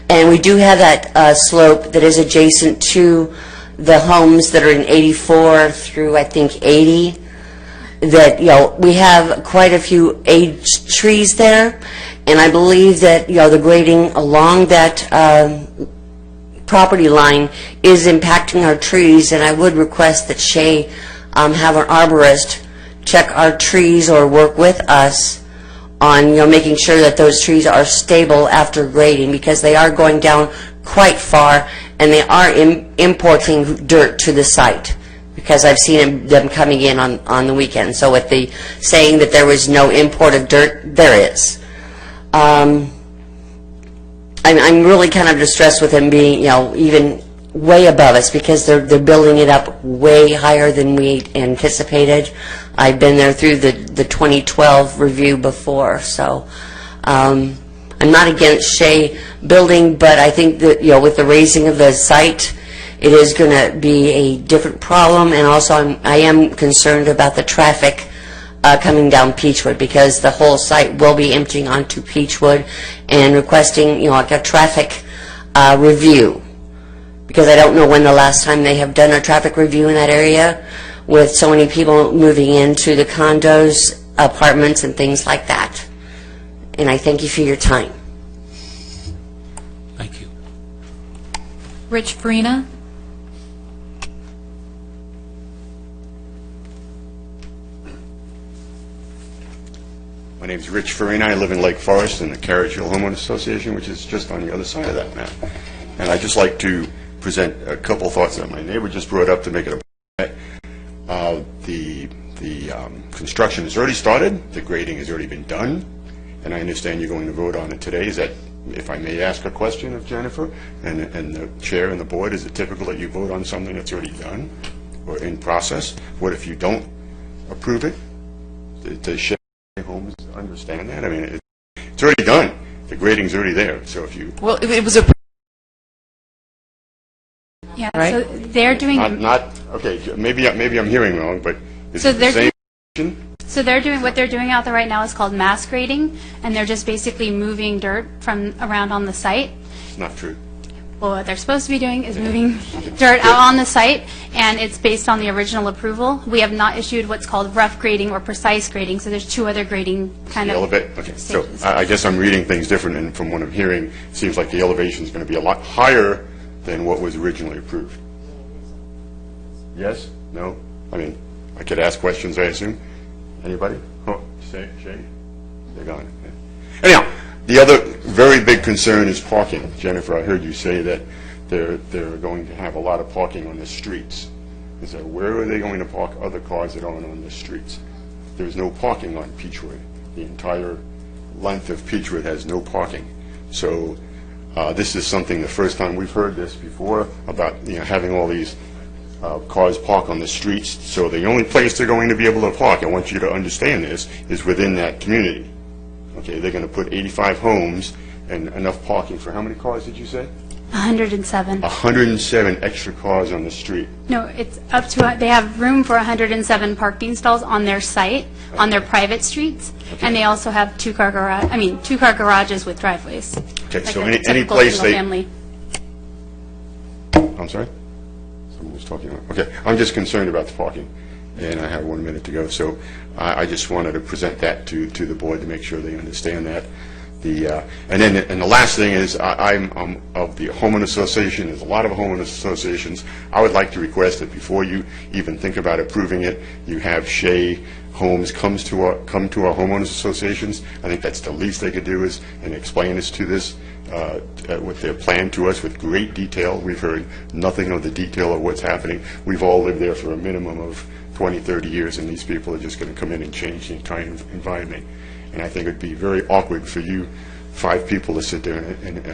And we do have that slope that is adjacent to the homes that are in 84 through I think 80. That we have quite a few aged trees there, and I believe that the grading along that property line is impacting our trees, and I would request that Shea have an arborist check our trees or work with us on making sure that those trees are stable after grading, because they are going down quite far and they are importing dirt to the site, because I've seen them coming in on the weekend. So with the saying that there was no import of dirt, there is. I'm really kind of distressed with them being, even way above us, because they're building it up way higher than we anticipated. I've been there through the 2012 review before, so I'm not against Shea building, but I think that, with the raising of the site, it is going to be a different problem, and also I am concerned about the traffic coming down Peachwood, because the whole site will be emptying onto Peachwood, and requesting, like a traffic review, because I don't know when the last time they have done a traffic review in that area, with so many people moving into the condos, apartments, and things like that. And I thank you for your time. Thank you. Rich Farina. My name is Rich Farina. I live in Lake Forest in the Carriage Hill Homeowners Association, which is just on the other side of that map. And I'd just like to present a couple thoughts that my neighbor just brought up to make it a the construction has already started, the grading has already been done, and I understand you're going to vote on it today. Is that, if I may ask a question of Jennifer and the chair and the board, is it typical that you vote on something that's already done or in process? What if you don't approve it? Does Shea Homes understand that? I mean, it's already done. The grading's already there. So if you Well, it was a Yeah, Right. so they're doing, okay, maybe I'm hearing wrong, but is So it the they're same? so they're doing, what they're doing out there right now is called mass grading, and they're just basically moving dirt from around on the site. It's not true. Well, what they're supposed to be doing is moving dirt out on the site, and it's based on the original approval. We have not issued what's called rough grading or precise grading, so there's two other grading kind of Okay, so stages. I guess I'm reading things different, and from what I'm hearing, it seems like the elevation is going to be a lot higher than what was originally approved. Yes? No? I mean, I could ask questions, I assume. Anybody? Oh, Shay? They're gone. Yeah. Anyhow, the other very big concern is parking. Jennifer, I heard you say that they're going to have a lot of parking on the streets. And so where are they going to park other cars that aren't on the streets? There's no parking on Peachwood. The entire length of Peachwood has no parking. So this is something, the first time we've heard this before, about having all these cars park on the streets. So the only place they're going to be able to park, I want you to understand this, is within that community. Okay, they're going to put 85 homes and enough parking for how many cars did you say? 107. 107 extra cars on the street. No, it's up to, they have room for 107 parking stalls on their site, on their private streets, and they also have two-car garages with driveways. Okay, Like so a any typical place they... single-family. I'm sorry? Someone was talking. Okay, I'm just concerned about the parking, and I have 1 minute to go, so I just wanted to present that to the board to make sure they understand that. And the last thing is, I'm of the homeowner association. There's a lot of homeowners associations. I would like to request that before you even think about approving it, you have Shea Homes come to our homeowners associations. I think that's the least they could do and explain this to this with their plan to us with great detail. We've heard nothing of the detail of what's happening. We've all lived there for a minimum of 20, 30 years, and these people are just going to come in and change the entire environment. And I think it would be very awkward for you 5 people to sit there and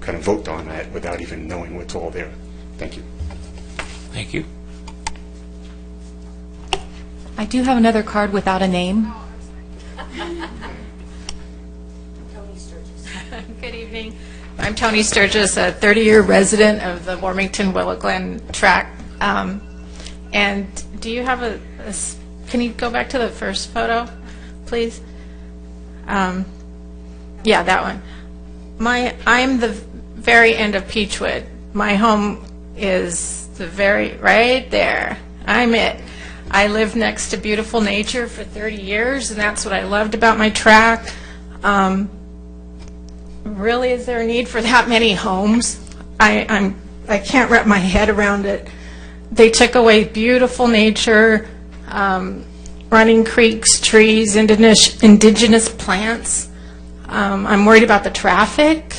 kind of vote on that without even knowing what's all there. Thank you. Thank you. I do have another card without a name. Good evening. I'm Tony Sturgis, a 30-year resident of the Warmington Willow Glen tract. And do you have can you go back to the first photo, please? Yeah, that one. I'm the very end of Peachwood. My home is right there. I'm it. I lived next to beautiful nature for 30 years, and that's what I loved about my tract. Really, is there a need for that many homes? I can't wrap my head around it. They took away beautiful nature, running creeks, trees, indigenous plants. I'm worried about the traffic.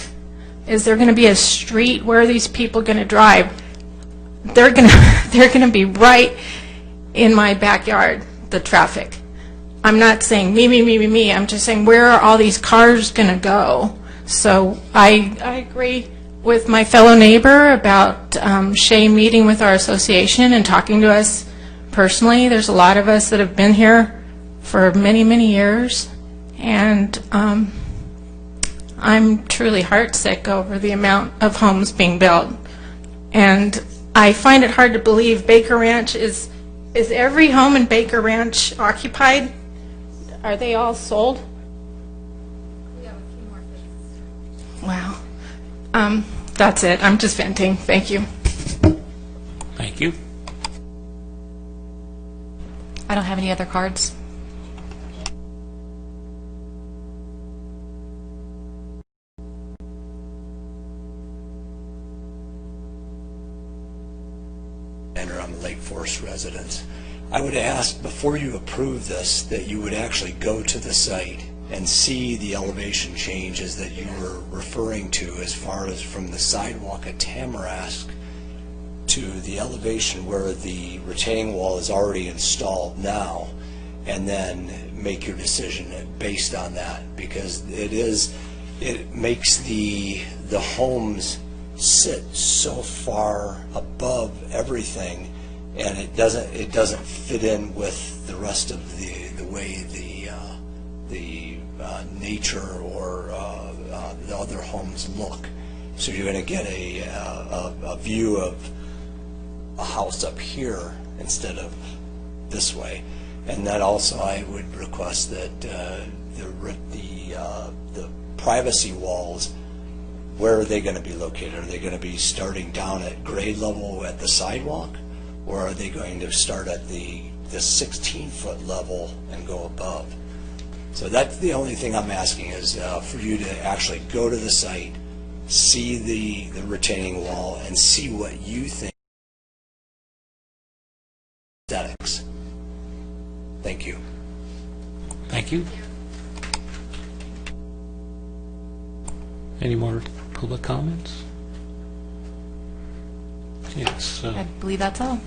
Is there going to be a street? Where are these people going to drive? They're going to be right in my backyard, the traffic. I'm not saying me. I'm just saying, where are all these cars going to go? So I agree with my fellow neighbor about Shay meeting with our association and talking to us personally. There's a lot of us that have been here for many, many years, and I'm truly heartsick over the amount of homes being built. And I find it hard to believe Baker Ranch is every home in Baker Ranch occupied? Are they all sold? We have a few more things. Wow. That's it. I'm just venting. Thank you. Thank you. I don't have any other cards. I'm a Lake Forest resident. I would ask before you approve this that you would actually go to the site and see the elevation changes that you were referring to, as far as from the sidewalk at Tamarask to the elevation where the retaining wall is already installed now, and then make your decision based on that, because it makes the homes sit so far above everything, and it doesn't fit in with the rest of the way the nature or the other homes look. So you're going to get a view of a house up here instead of this way. And that also, I would request that the privacy walls, where are they going to be located? Are they going to be starting down at grade level at the sidewalk, or are they going to start at the 16-foot level and go above? So that's the only thing I'm asking, is for you to actually go to the site, see the retaining wall, and see what you think. Aesthetics. Thank you. Thank you. Any more public comments? Yes. I believe that's all.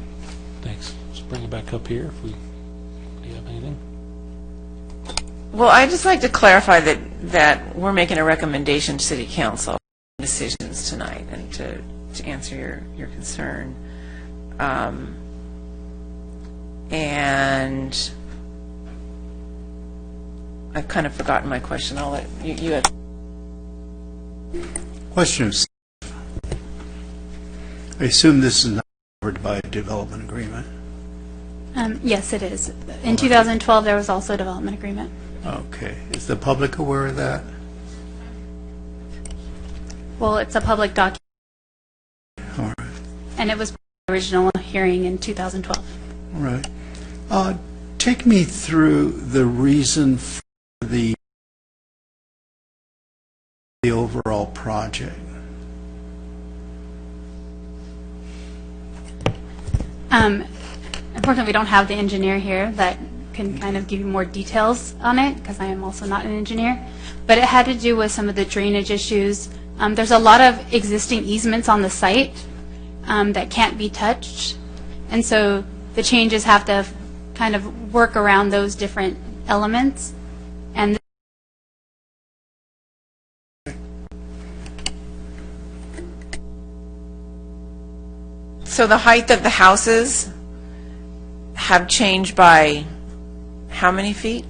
Thanks. Let's bring it back up here if do you have anything? Well, I'd just like to clarify that we're making a recommendation to City Council decisions tonight, and to answer your concern. And I've kind of forgotten my question. I'll let you have. Question of staff. I assume this is not covered by a development agreement? Yes, it is. In 2012, there was also a development agreement. Okay. Is the public aware of that? Well, it's a public document. All right. And it was the original hearing in 2012. All right. Take me through the reason for the overall project. Unfortunately, we don't have the engineer here that can kind of give you more details on it, because I am also not an engineer. But it had to do with some of the drainage issues. There's a lot of existing easements on the site that can't be touched. And so the changes have to kind of work around those different elements. And So the height of the houses have changed by how many feet?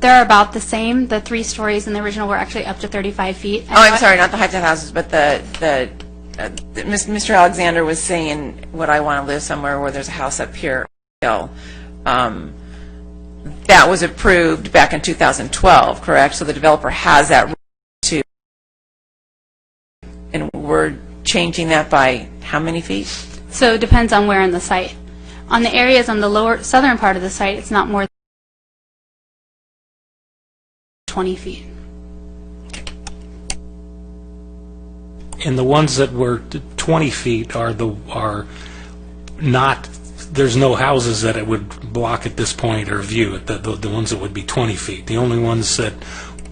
they're about the same. The 3 stories in the original were actually up to 35 feet. Oh, I'm sorry, not the height of the houses, but Mr. Alexander was saying, would I want to live somewhere where there's a house up here? That was approved back in 2012, correct? So the developer has that right to, and we're changing that by how many feet? So it depends on where in the site. On the areas on the lower southern part of the site, it's not more than 20 feet. And the ones that were 20 feet are not, there's no houses that it would block at this point or view it, the ones that would be 20 feet. The only ones that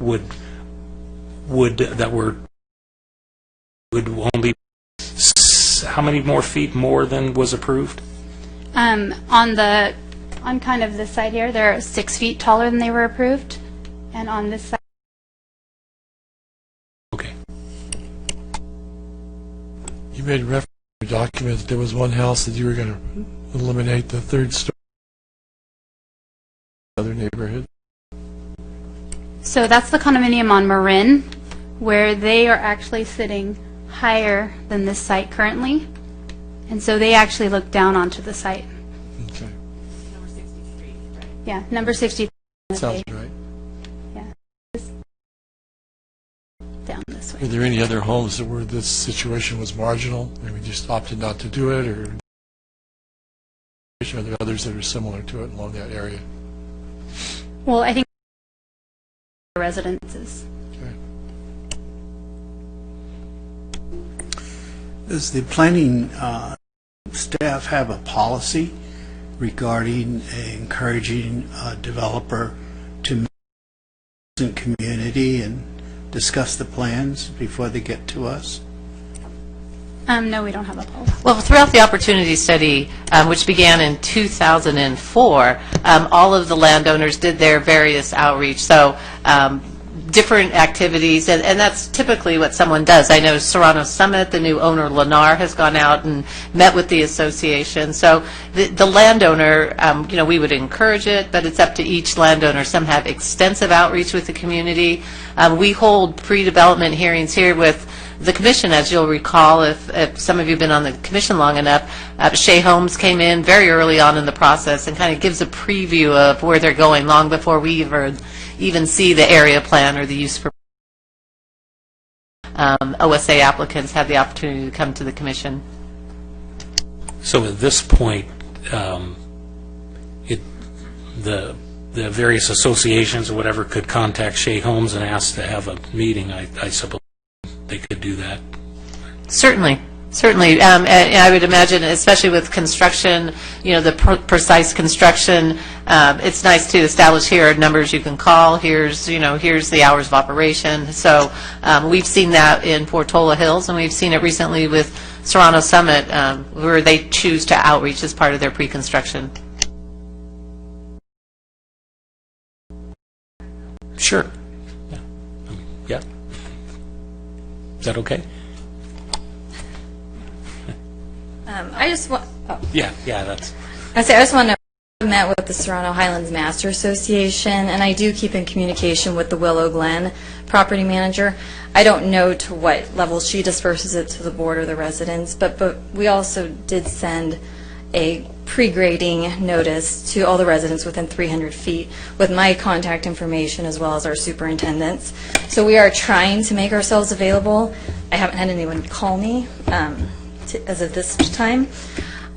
would only, how many more feet more than was approved? On kind of this side here, they're 6 feet taller than they were approved. And on this side, made reference to your document that there was one house that you were going to eliminate the third story. Other neighborhood. So that's the condominium on Marin, where they are actually sitting higher than this site currently. And so they actually look down onto the site. Okay. Yeah, number 60. Sounds right. Yeah. Down this way. Are there any other homes where this situation was marginal and we just opted not to do it, or are there others that are similar to it along that area? Well, I think residences. Does the planning staff have a policy regarding encouraging a developer to meet the community and discuss the plans before they get to us? No, we don't have a policy. Well, throughout the opportunity study, which began in 2004, all of the landowners did their various outreach. So different activities, and that's typically what someone does. I know Serrano Summit, the new owner, Lennar, has gone out and met with the association. So the landowner, we would encourage it, but it's up to each landowner. Some have extensive outreach with the community. We hold pre-development hearings here with the commission, as you'll recall, if some of you have been on the commission long enough. Shea Homes came in very early on in the process and kind of gives a preview of where they're going long before we even see the area plan or the use for OSA applicants have the opportunity to come to the commission. So at this point, the various associations or whatever could contact Shea Homes and ask to have a meeting. I suppose they could do that. Certainly. Certainly. And I would imagine, especially with construction, the precise construction, it's nice to establish here are numbers you can call. Here's the hours of operation. So we've seen that in Portola Hills, and we've seen it recently with Serrano Summit, where they choose to outreach as part of their pre-construction. Sure. Yeah. Is that okay? I just want. Oh. Yeah, that's. I just want to met with the Serrano Highlands Master Association, and I do keep in communication with the Willow Glen property manager. I don't know to what level she disperses it to the board or the residents, but we also did send a pre-grading notice to all the residents within 300 feet with my contact information as well as our superintendents. So we are trying to make ourselves available. I haven't had anyone call me as of this time.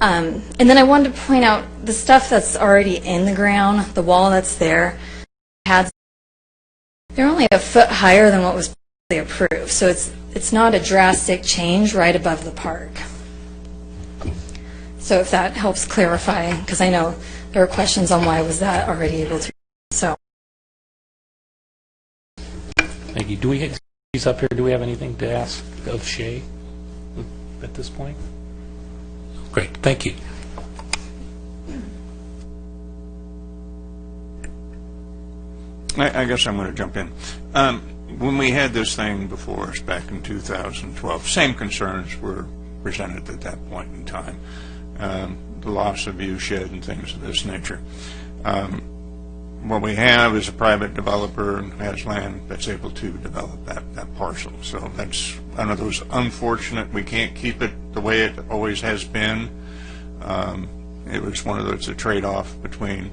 And then I wanted to point out the stuff that's already in the ground, the wall that's there, they're only a foot higher than what was approved. So it's not a drastic change right above the park. So if that helps clarify, because I know there are questions on why was that already able to. So. Thank you. He's up here. Do we have anything to ask of Shea at this point? Great. Thank you. I guess I'm going to jump in. When we had this thing before us back in 2012, same concerns were presented at that point in time. The loss of view shed and things of this nature. What we have is a private developer and has land that's able to develop that parcel. So that's one of those unfortunate, we can't keep it the way it always has been. It was one of those, a trade-off between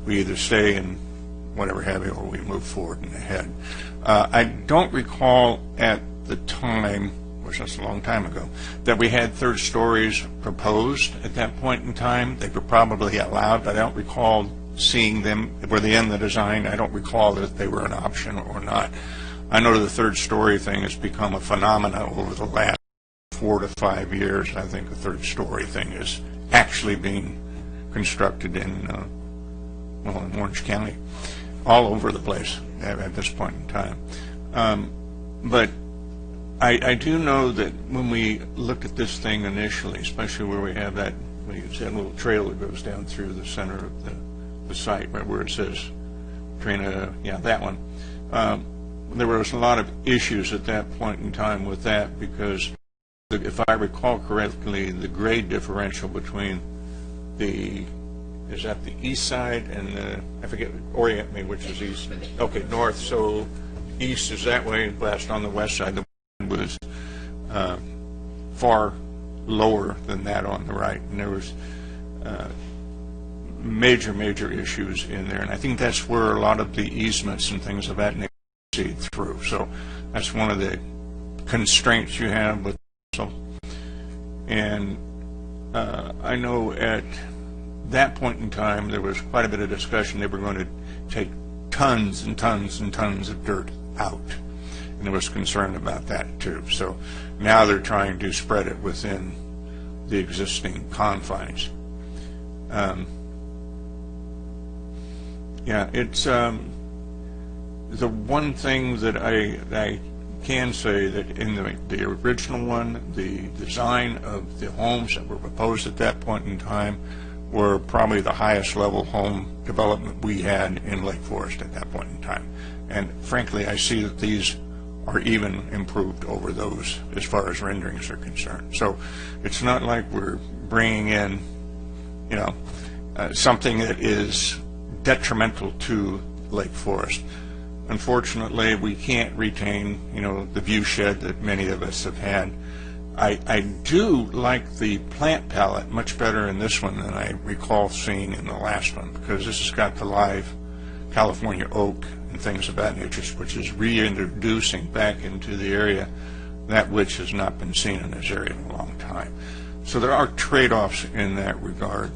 we either stay and whatever have you, or we move forward and ahead. I don't recall at the time, which was a long time ago, that we had third stories proposed at that point in time. They were probably allowed, but I don't recall seeing them. Were they in the design? I don't recall that they were an option or not. I know the third story thing has become a phenomenon over the last 4 to 5 years. I think the third story thing is actually being constructed in Orange County, all over the place at this point in time. But I do know that when we looked at this thing initially, especially where we have that, when you said, little trail that goes down through the center of the site, right where it says Trina, yeah, that one. There was a lot of issues at that point in time with that because if I recall correctly, the grade differential between is that the east side and the, I forget, orient me, which is east. Okay, north, so east is that way, west on the west side. The was far lower than that on the right, and there was major issues in there, and I think that's where a lot of the easements and things of that nature proceed through. So that's one of the constraints you have with so. And I know at that point in time there was quite a bit of discussion. They were going to take tons and tons and tons of dirt out, and there was concern about that too. So now they're trying to spread it within the existing confines. Yeah, it's the one thing that I can say that in the original one, the design of the homes that were proposed at that point in time were probably the highest level home development we had in Lake Forest at that point in time. And frankly, I see that these are even improved over those as far as renderings are concerned. So it's not like we're bringing in, you know, something that is detrimental to Lake Forest. Unfortunately, we can't retain, you know, the view shed that many of us have had. I do like the plant palette much better in this one than I recall seeing in the last one, because this has got the live California oak and things of that nature, which is reintroducing back into the area that which has not been seen in this area in a long time. So there are trade-offs in that regard.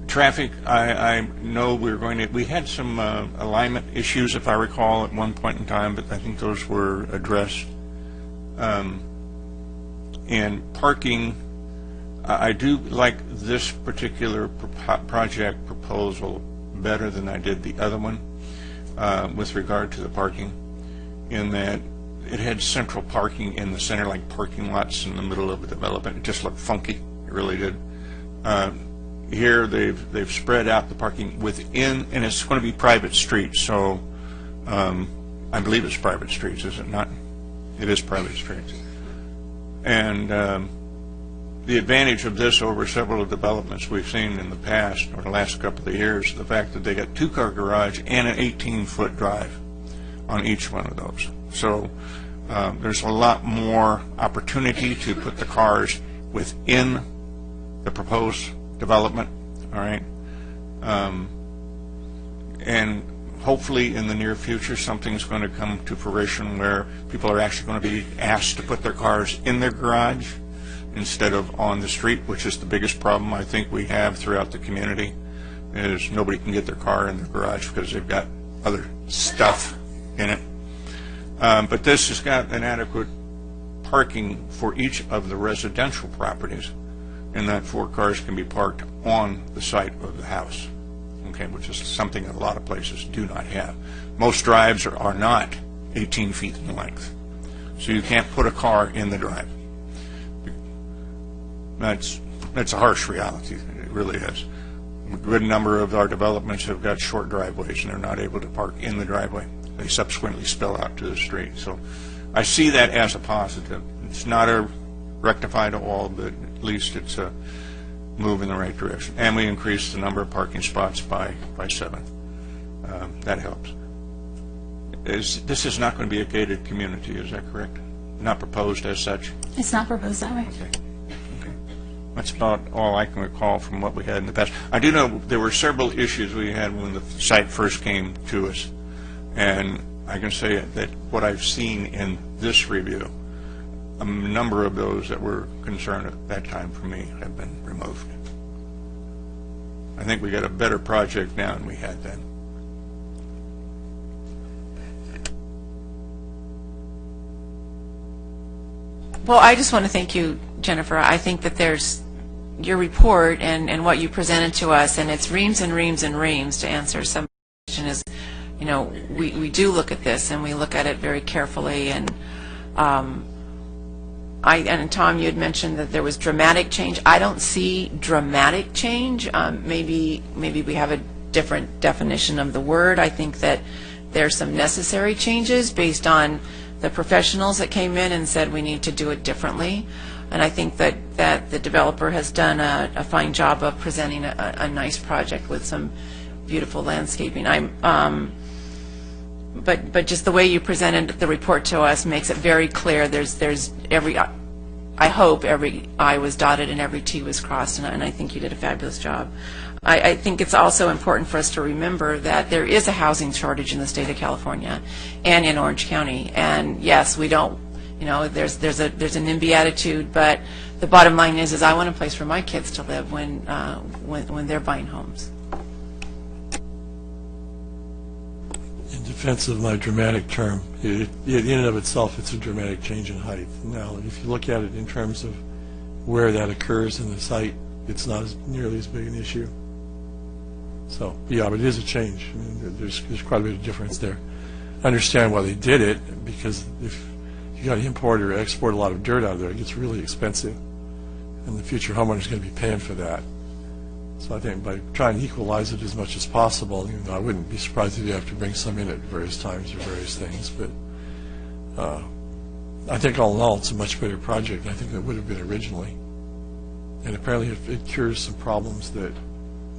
Traffic, I know we had some alignment issues, if I recall, at one point in time, but I think those were addressed. And parking, I do like this particular project proposal better than I did the other one with regard to the parking, in that it had central parking in the center, like parking lots in the middle of the development. It just looked funky. It really did. Here they've spread out the parking within, and it's going to be private streets. So I believe it's private streets, is it not? It is private streets. And the advantage of this over several developments we've seen in the past, or the last couple of years, the fact that they got two-car garage and an 18-foot drive on each one of those. So there's a lot more opportunity to put the cars within the proposed development, all right? And hopefully in the near future something's going to come to fruition where people are actually going to be asked to put their cars in their garage instead of on the street, which is the biggest problem I think we have throughout the community, is nobody can get their car in their garage because they've got other stuff in it. But this has got an adequate parking for each of the residential properties, and that 4 cars can be parked on the site of the house, okay, which is something that a lot of places do not have. Most drives are not 18 feet in length, so you can't put a car in the drive. That's a harsh reality. It really is. A good number of our developments have got short driveways, and they're not able to park in the driveway. They subsequently spill out to the street. So I see that as a positive. It's not a rectify to all, but at least it's a move in the right direction. And we increased the number of parking spots by 7. That helps. This is not going to be a gated community, is that correct? Not proposed as such? It's not proposed that way. Okay. That's about all I can recall from what we had in the past. I do know there were several issues we had when the site first came to us, and I can say that what I've seen in this review, a number of those that were concerned at that time for me have been removed. I think we got a better project now than we had then. Well, I just want to thank you, Jennifer. I think that there's your report and what you presented to us, and it's reams and reams and reams to answer some question is, you know, we do look at this and we look at it very carefully, and and Tom, you had mentioned that there was dramatic change. I don't see dramatic change. Maybe we have a different definition of the word. I think that there's some necessary changes based on the professionals that came in and said we need to do it differently. And I think that the developer has done a fine job of presenting a nice project with some beautiful landscaping. But just the way you presented the report to us makes it very clear. There's I hope every I was dotted and every T was crossed, and I think you did a fabulous job. I think it's also important for us to remember that there is a housing shortage in the state of California and in Orange County. And yes, we don't, there's a NIMBY attitude, but the bottom line is I want a place for my kids to live when they're buying homes. In defense of my dramatic term, in and of itself, it's a dramatic change in height. Now, if you look at it in terms of where that occurs in the site, it's not nearly as big an issue. So, yeah, but it is a change. I mean, there's quite a bit of difference there. I understand why they did it, because if you got to import or export a lot of dirt out of there, it gets really expensive, and the future homeowner is going to be paying for that. So I think by trying to equalize it as much as possible, even though I wouldn't be surprised if you have to bring some in at various times or various things, but I think all in all it's a much better project than I think it would have been originally. And apparently it cures some problems that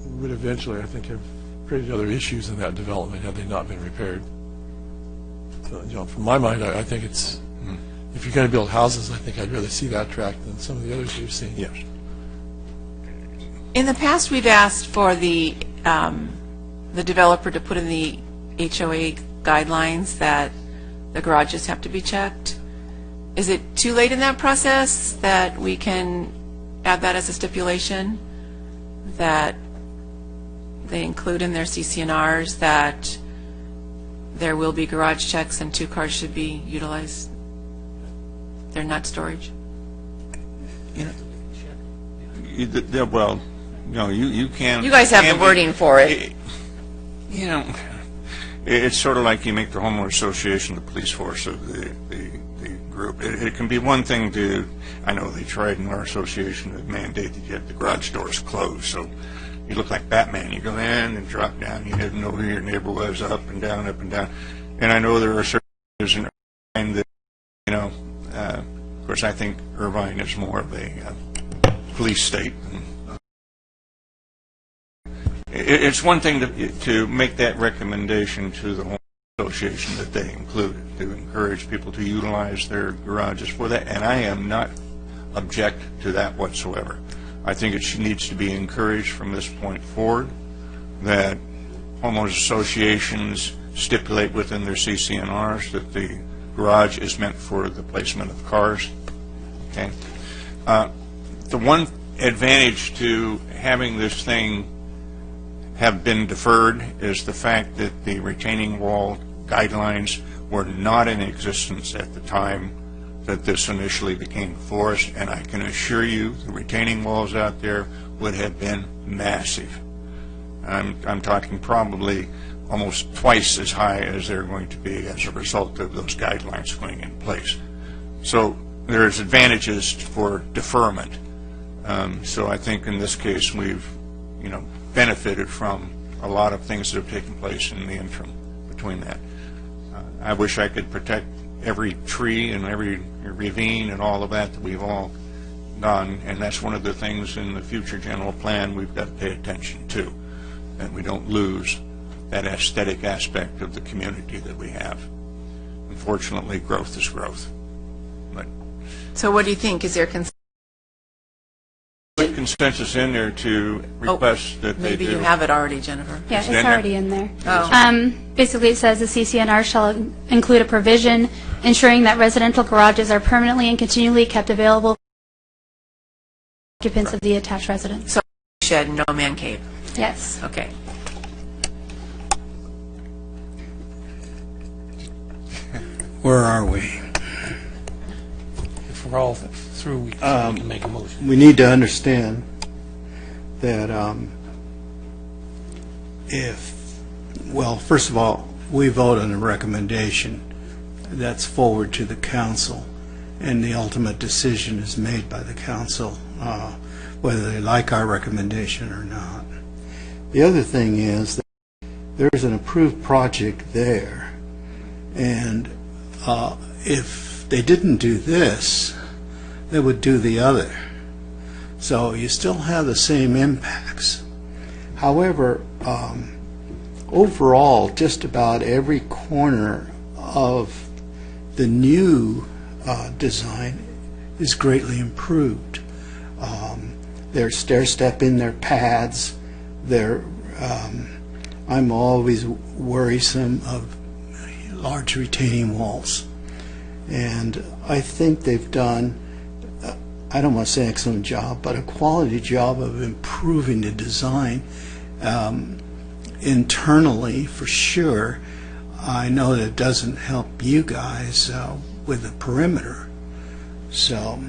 would eventually, I think, have created other issues in that development had they not been repaired. So, from my mind, I think it's, if you're going to build houses, I think I'd rather see that track than some of the others you've seen. Yes. In the past, we've asked for the developer to put in the HOA guidelines that the garages have to be checked. Is it too late in that process that we can add that as a stipulation, that they include in their CCNRs that there will be garage checks and 2 cars should be utilized? They're not storage? Well, you can. You guys have the wording for it. It's sort of like you make the homeowner association the police force of the group. It can be one thing to, I know they tried in our association to mandate that you have the garage doors closed, so you look like Batman. You go in and drop down. You didn't know who your neighbor was, up and down, up and down. And I know there are certain areas in Irvine that, of course, I think Irvine is more of a police state. It's one thing to make that recommendation to the home association that they included, to encourage people to utilize their garages for that, and I am not object to that whatsoever. I think it needs to be encouraged from this point forward that homeowners associations stipulate within their CCNRs that the garage is meant for the placement of cars. Okay. The one advantage to having this thing have been deferred is the fact that the retaining wall guidelines were not in existence at the time that this initially became before us, and I can assure you the retaining walls out there would have been massive. I'm talking probably almost twice as high as they're going to be as a result of those guidelines going in place. So there's advantages for deferment. So I think in this case we've, benefited from a lot of things that have taken place in the interim between that. I wish I could protect every tree and every ravine and all of that we've all done, and that's one of the things in the future general plan we've got to pay attention to, and we don't lose that aesthetic aspect of the community that we have. Unfortunately, growth is growth. But so what do you think? Is there consensus in there to request that they do? Maybe you have it already, Jennifer. Yeah, it's already in there. Oh. Basically, it says the CCNR shall include a provision ensuring that residential garages are permanently and continually kept available for occupants of the attached residence. So shed, no man cave. Yes. Okay. Where are we? If we're all through, we can make a motion. We need to understand that first of all, we vote on a recommendation that's forward to the council, and the ultimate decision is made by the council, whether they like our recommendation or not. The other thing is that there's an approved project there, and if they didn't do this, they would do the other. So you still have the same impacts. However, overall, just about every corner of the new design is greatly improved. They're stair-step in their pads. I'm always worrisome of large retaining walls. And I think they've done, I don't want to say an excellent job, but a quality job of improving the design internally, for sure. I know that it doesn't help you guys with the perimeter. So,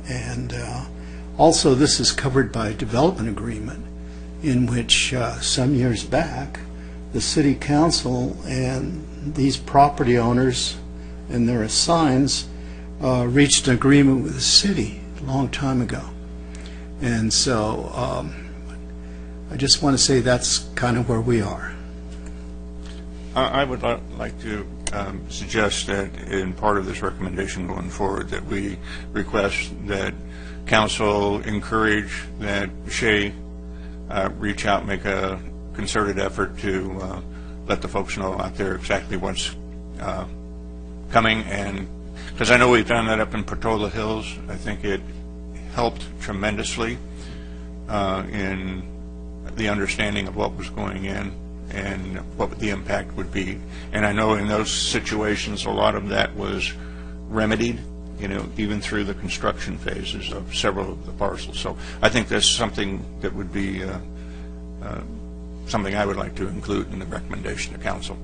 and also this is covered by a development agreement in which some years back the city council and these property owners and their assigns reached an agreement with the city a long time ago. And so I just want to say that's kind of where we are. I would like to suggest that in part of this recommendation going forward that we request that council encourage that Shay reach out, make a concerted effort to let the folks know out there exactly what's coming. And because I know we've done that up in Portola Hills, I think it helped tremendously in the understanding of what was going in and what the impact would be. And I know in those situations a lot of that was remedied, you know, even through the construction phases of several of the parcels. So I think that's something that would be something I would like to include in the recommendation to council.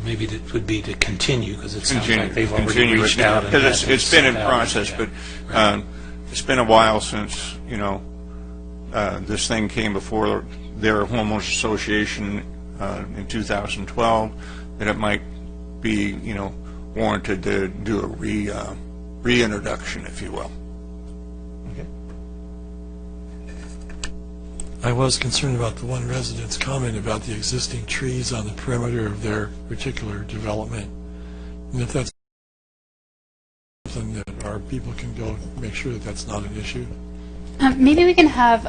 Maybe it would be to continue, because it sounds like they've already reached out. Because it's been in process, but it's been a while since, you know, this thing came before their homeowners association in 2012, that it might be, you know, warranted to do a reintroduction, if you will. Okay. I was concerned about the one resident's comment about the existing trees on the perimeter of their particular development. And if that's something that our people can go make sure that that's not an issue. Maybe we can have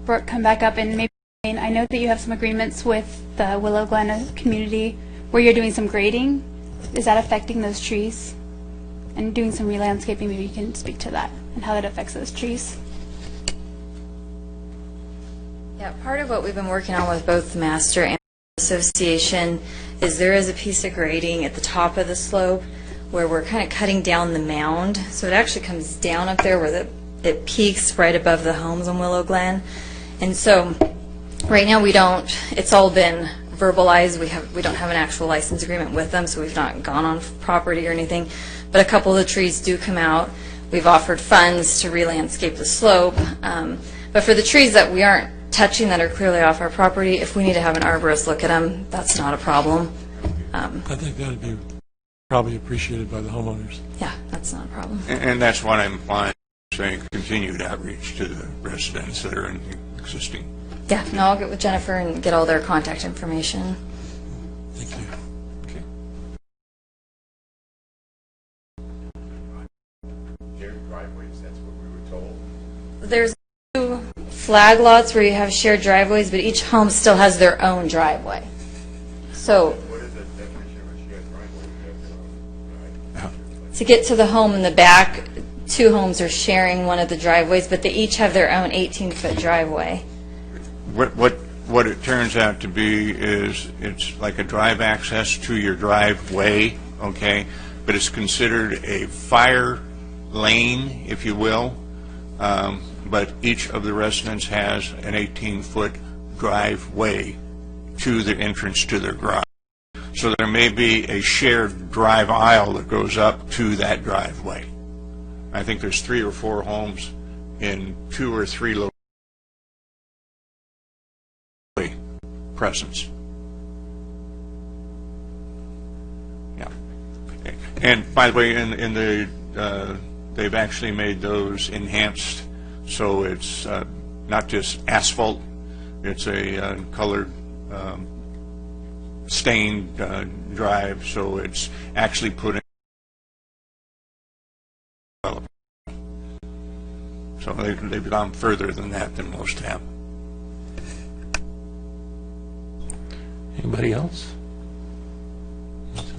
Brooke come back up, and maybe, I know that you have some agreements with the Willow Glen community where you're doing some grading. Is that affecting those trees? And doing some re-landscaping, maybe you can speak to that and how that affects those trees. Yeah, part of what we've been working on with both the master and the association is there is a piece of grading at the top of the slope where we're kind of cutting down the mound. So it actually comes down up there where it peaks right above the homes on Willow Glen. And so right now it's all been verbalized. We don't have an actual license agreement with them, so we've not gone on property or anything. But a couple of the trees do come out. We've offered funds to re-landscape the slope. But for the trees that we aren't touching that are clearly off our property, if we need to have an arborist look at them, that's not a problem. I think that would be probably appreciated by the homeowners. Yeah, that's not a problem. And that's what I'm implying, saying continued outreach to the residents that are in the existing. Yeah, no, I'll get with Jennifer and get all their contact information. Thank you. Okay. Shared driveways, that's what we were told. There's 2 flag lots where you have shared driveways, but each home still has their own driveway. So What is the definition of a shared driveway? to get to the home in the back, 2 homes are sharing one of the driveways, but they each have their own 18-foot driveway. What it turns out to be is it's like a drive access to your driveway, okay, but it's considered a fire lane, if you will, but each of the residents has an 18-foot driveway to the entrance to their garage. So there may be a shared drive aisle that goes up to that driveway. I think there's 3 or 4 homes in 2 or 3 locations. Presence. Yeah. And by the way, in the they've actually made those enhanced, so it's not just asphalt, it's a colored stained drive, so it's actually put in So they've gone further than that than most have. Anybody else?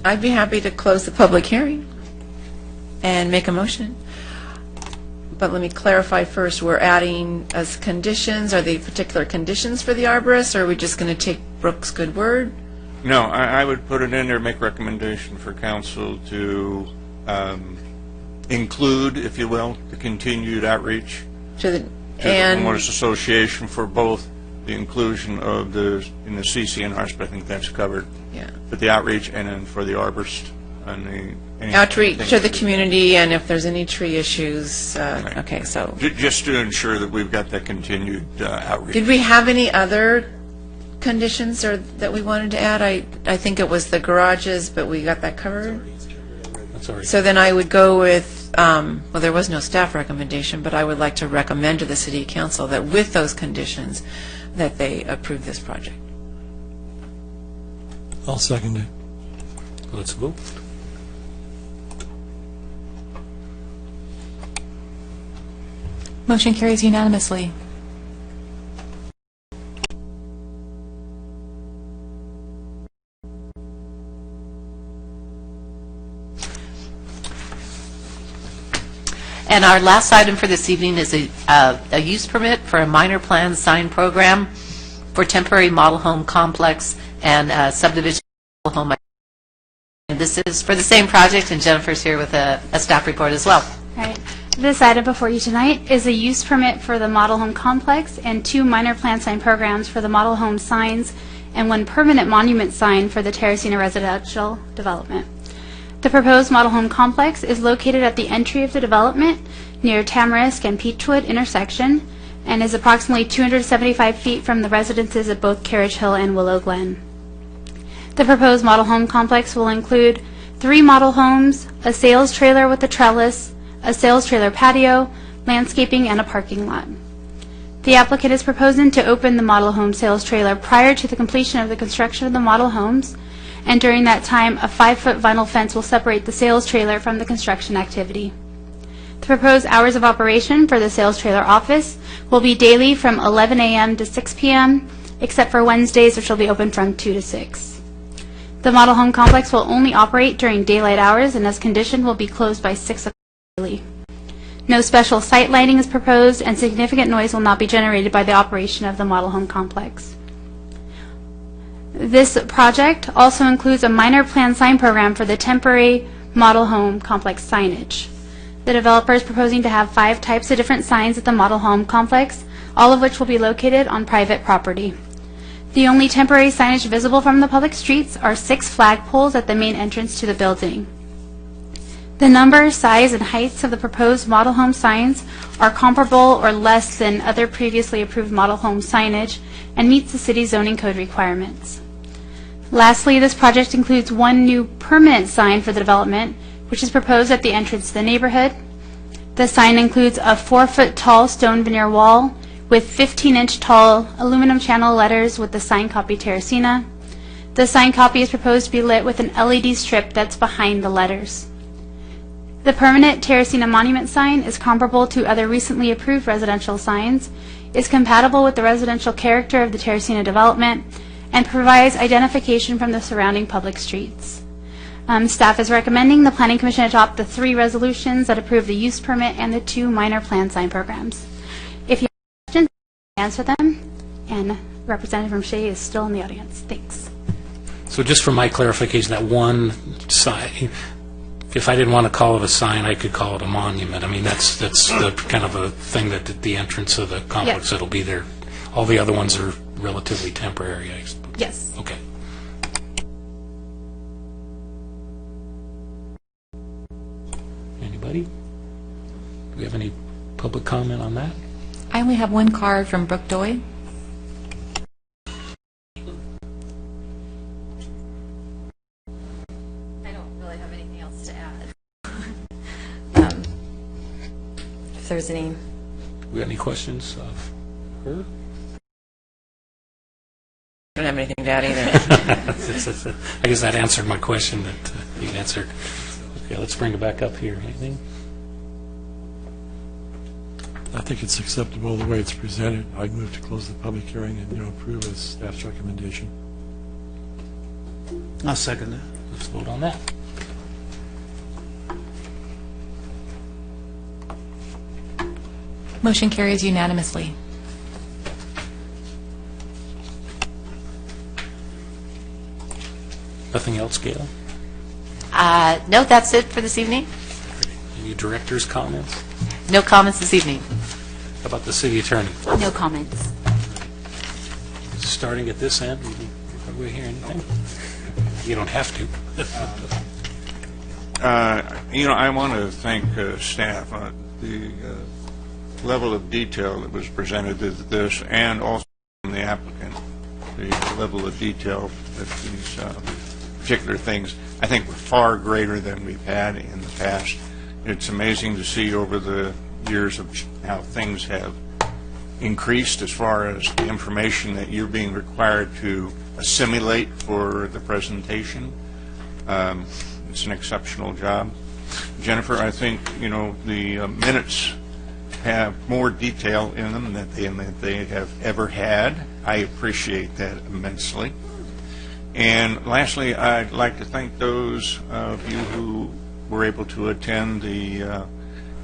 I'd be happy to close the public hearing and make a motion. But let me clarify first, we're adding as conditions, are they particular conditions for the arborist, or are we just going to take Brooke's good word? No, I would put it in there, make recommendation for council to include, if you will, the continued outreach To the, to the homeowners association for both the inclusion of in the CCNRs, but I think that's covered. Yeah. But the outreach, and then for the arborist and the outreach to the community, and if there's any tree issues, okay, so. Just to ensure that we've got that continued outreach. Did we have any other conditions or that we wanted to add? I think it was the garages, but we got that covered. That's all right. So then I would go with, well, there was no staff recommendation, but I would like to recommend to the city council that with those conditions, that they approve this project. I'll second it. Let's vote. Motion carries unanimously. And our last item for this evening is a use permit for a minor plan sign program for temporary model home complex and subdivision home. And this is for the same project, and Jennifer's here with a staff report as well. All right. This item before you tonight is a use permit for the model home complex and 2 minor plan sign programs for the model home signs and 1 permanent monument sign for the Terracina residential development. The proposed model home complex is located at the entry of the development near Tamarisk and Peachwood intersection and is approximately 275 feet from the residences at both Carriage Hill and Willow Glen. The proposed model home complex will include 3 model homes, a sales trailer with a trellis, a sales trailer patio, landscaping, and a parking lot. The applicant is proposing to open the model home sales trailer prior to the completion of the construction of the model homes, and during that time, a 5-foot vinyl fence will separate the sales trailer from the construction activity. The proposed hours of operation for the sales trailer office will be daily from 11 a.m. to 6 p.m., except for Wednesdays, which will be open from 2 to 6. The model home complex will only operate during daylight hours, and as conditioned, will be closed by 6 o'clock daily. No special site lighting is proposed, and significant noise will not be generated by the operation of the model home complex. This project also includes a minor plan sign program for the temporary model home complex signage. The developer is proposing to have 5 types of different signs at the model home complex, all of which will be located on private property. The only temporary signage visible from the public streets are 6 flagpoles at the main entrance to the building. The number, size, and heights of the proposed model home signs are comparable or less than other previously approved model home signage and meets the city zoning code requirements. Lastly, this project includes 1 new permanent sign for the development, which is proposed at the entrance to the neighborhood. The sign includes a 4-foot tall stone veneer wall with 15-inch tall aluminum channel letters with the sign copy Terracina. The sign copy is proposed to be lit with an LED strip that's behind the letters. The permanent Terracina monument sign is comparable to other recently approved residential signs, is compatible with the residential character of the Terracina development, and provides identification from the surrounding public streets. Staff is recommending the Planning Commission adopt the 3 resolutions that approve the use permit and the 2 minor plan sign programs. If you have questions, answer them, and Representative Ramshay is still in the audience. Thanks. So just for my clarification, that one sign, if I didn't want to call it a sign, I could call it a monument. I mean, that's the kind of a thing that at the entrance of the complex, Yes. it'll be there. All the other ones are relatively temporary, I suppose. Yes. Okay. Anybody? Do we have any public comment on that? I only have 1 card from Brooke Doy. I don't really have anything else to add. If there's any. We got any questions of her? I don't have anything to add either. I guess that answered my question that you answered. Okay, let's bring it back up here. Anything? I think it's acceptable the way it's presented. I move to close the public hearing and approve as staff's recommendation. I'll second that. Let's vote on that. Motion carries unanimously. Nothing else, Gail? No, that's it for this evening. Any director's comments? No comments this evening. How about the city attorney? No comments. Starting at this end, are we hearing anything? You don't have to. I want to thank staff on the level of detail that was presented to this, and also from the applicant, the level of detail that these particular things, I think, were far greater than we've had in the past. It's amazing to see over the years of how things have increased as far as the information that you're being required to assimilate for the presentation. It's an exceptional job. Jennifer, I think, the minutes have more detail in them than they have ever had. I appreciate that immensely. And lastly, I'd like to thank those of you who were able to attend the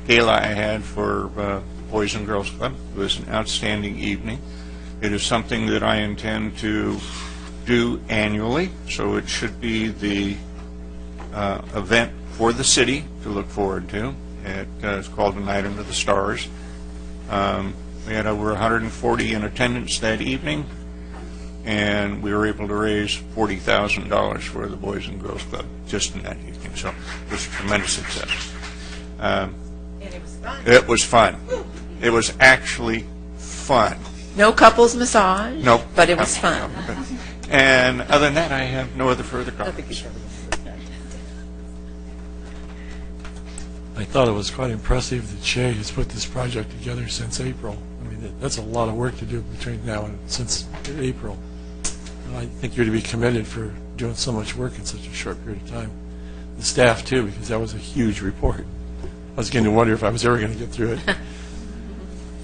gala I had for Boys and Girls Club. It was an outstanding evening. It is something that I intend to do annually, so it should be the event for the city to look forward to. It's called the Night Under the Stars. We had over 140 in attendance that evening, and we were able to raise $40,000 for the Boys and Girls Club just in that evening. So it was a tremendous success. And it was fun. It was fun. It was actually fun. No couples massage. Nope. But it was fun. And other than that, I have no other further comments. I thought it was quite impressive that Shay has put this project together since April. I mean, that's a lot of work to do between now and since April. And I think you're to be commended for doing so much work in such a short period of time. The staff, too, because that was a huge report. I was beginning to wonder if I was ever going to get through it.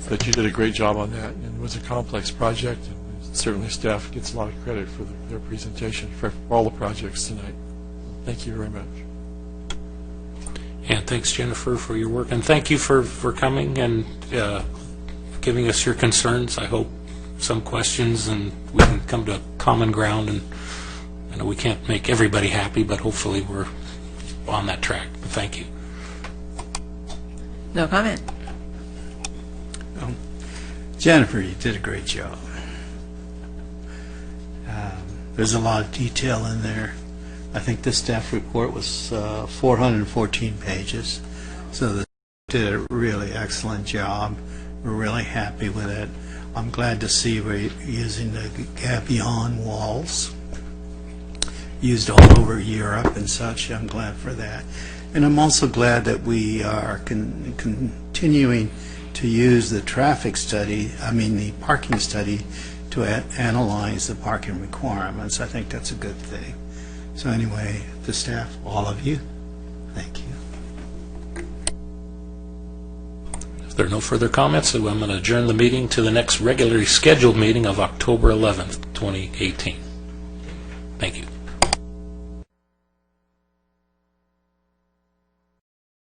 But you did a great job on that, and it was a complex project, and certainly staff gets a lot of credit for their presentation for all the projects tonight. Thank you very much. And thanks, Jennifer, for your work. And thank you for coming and giving us your concerns. I hope some questions and we can come to a common ground. And I know we can't make everybody happy, but hopefully we're on that track. Thank you. No comment. Jennifer, you did a great job. There's a lot of detail in there. I think the staff report was 414 pages, so they did a really excellent job. We're really happy with it. I'm glad to see we're using the gabion walls used all over Europe and such. I'm glad for that. And I'm also glad that we are continuing to use the traffic study, the parking study, to analyze the parking requirements. I think that's a good thing. So anyway, the staff, all of you, thank you. If there are no further comments, so I'm going to adjourn the meeting to the next regularly scheduled meeting of October 11th, 2018. Thank you.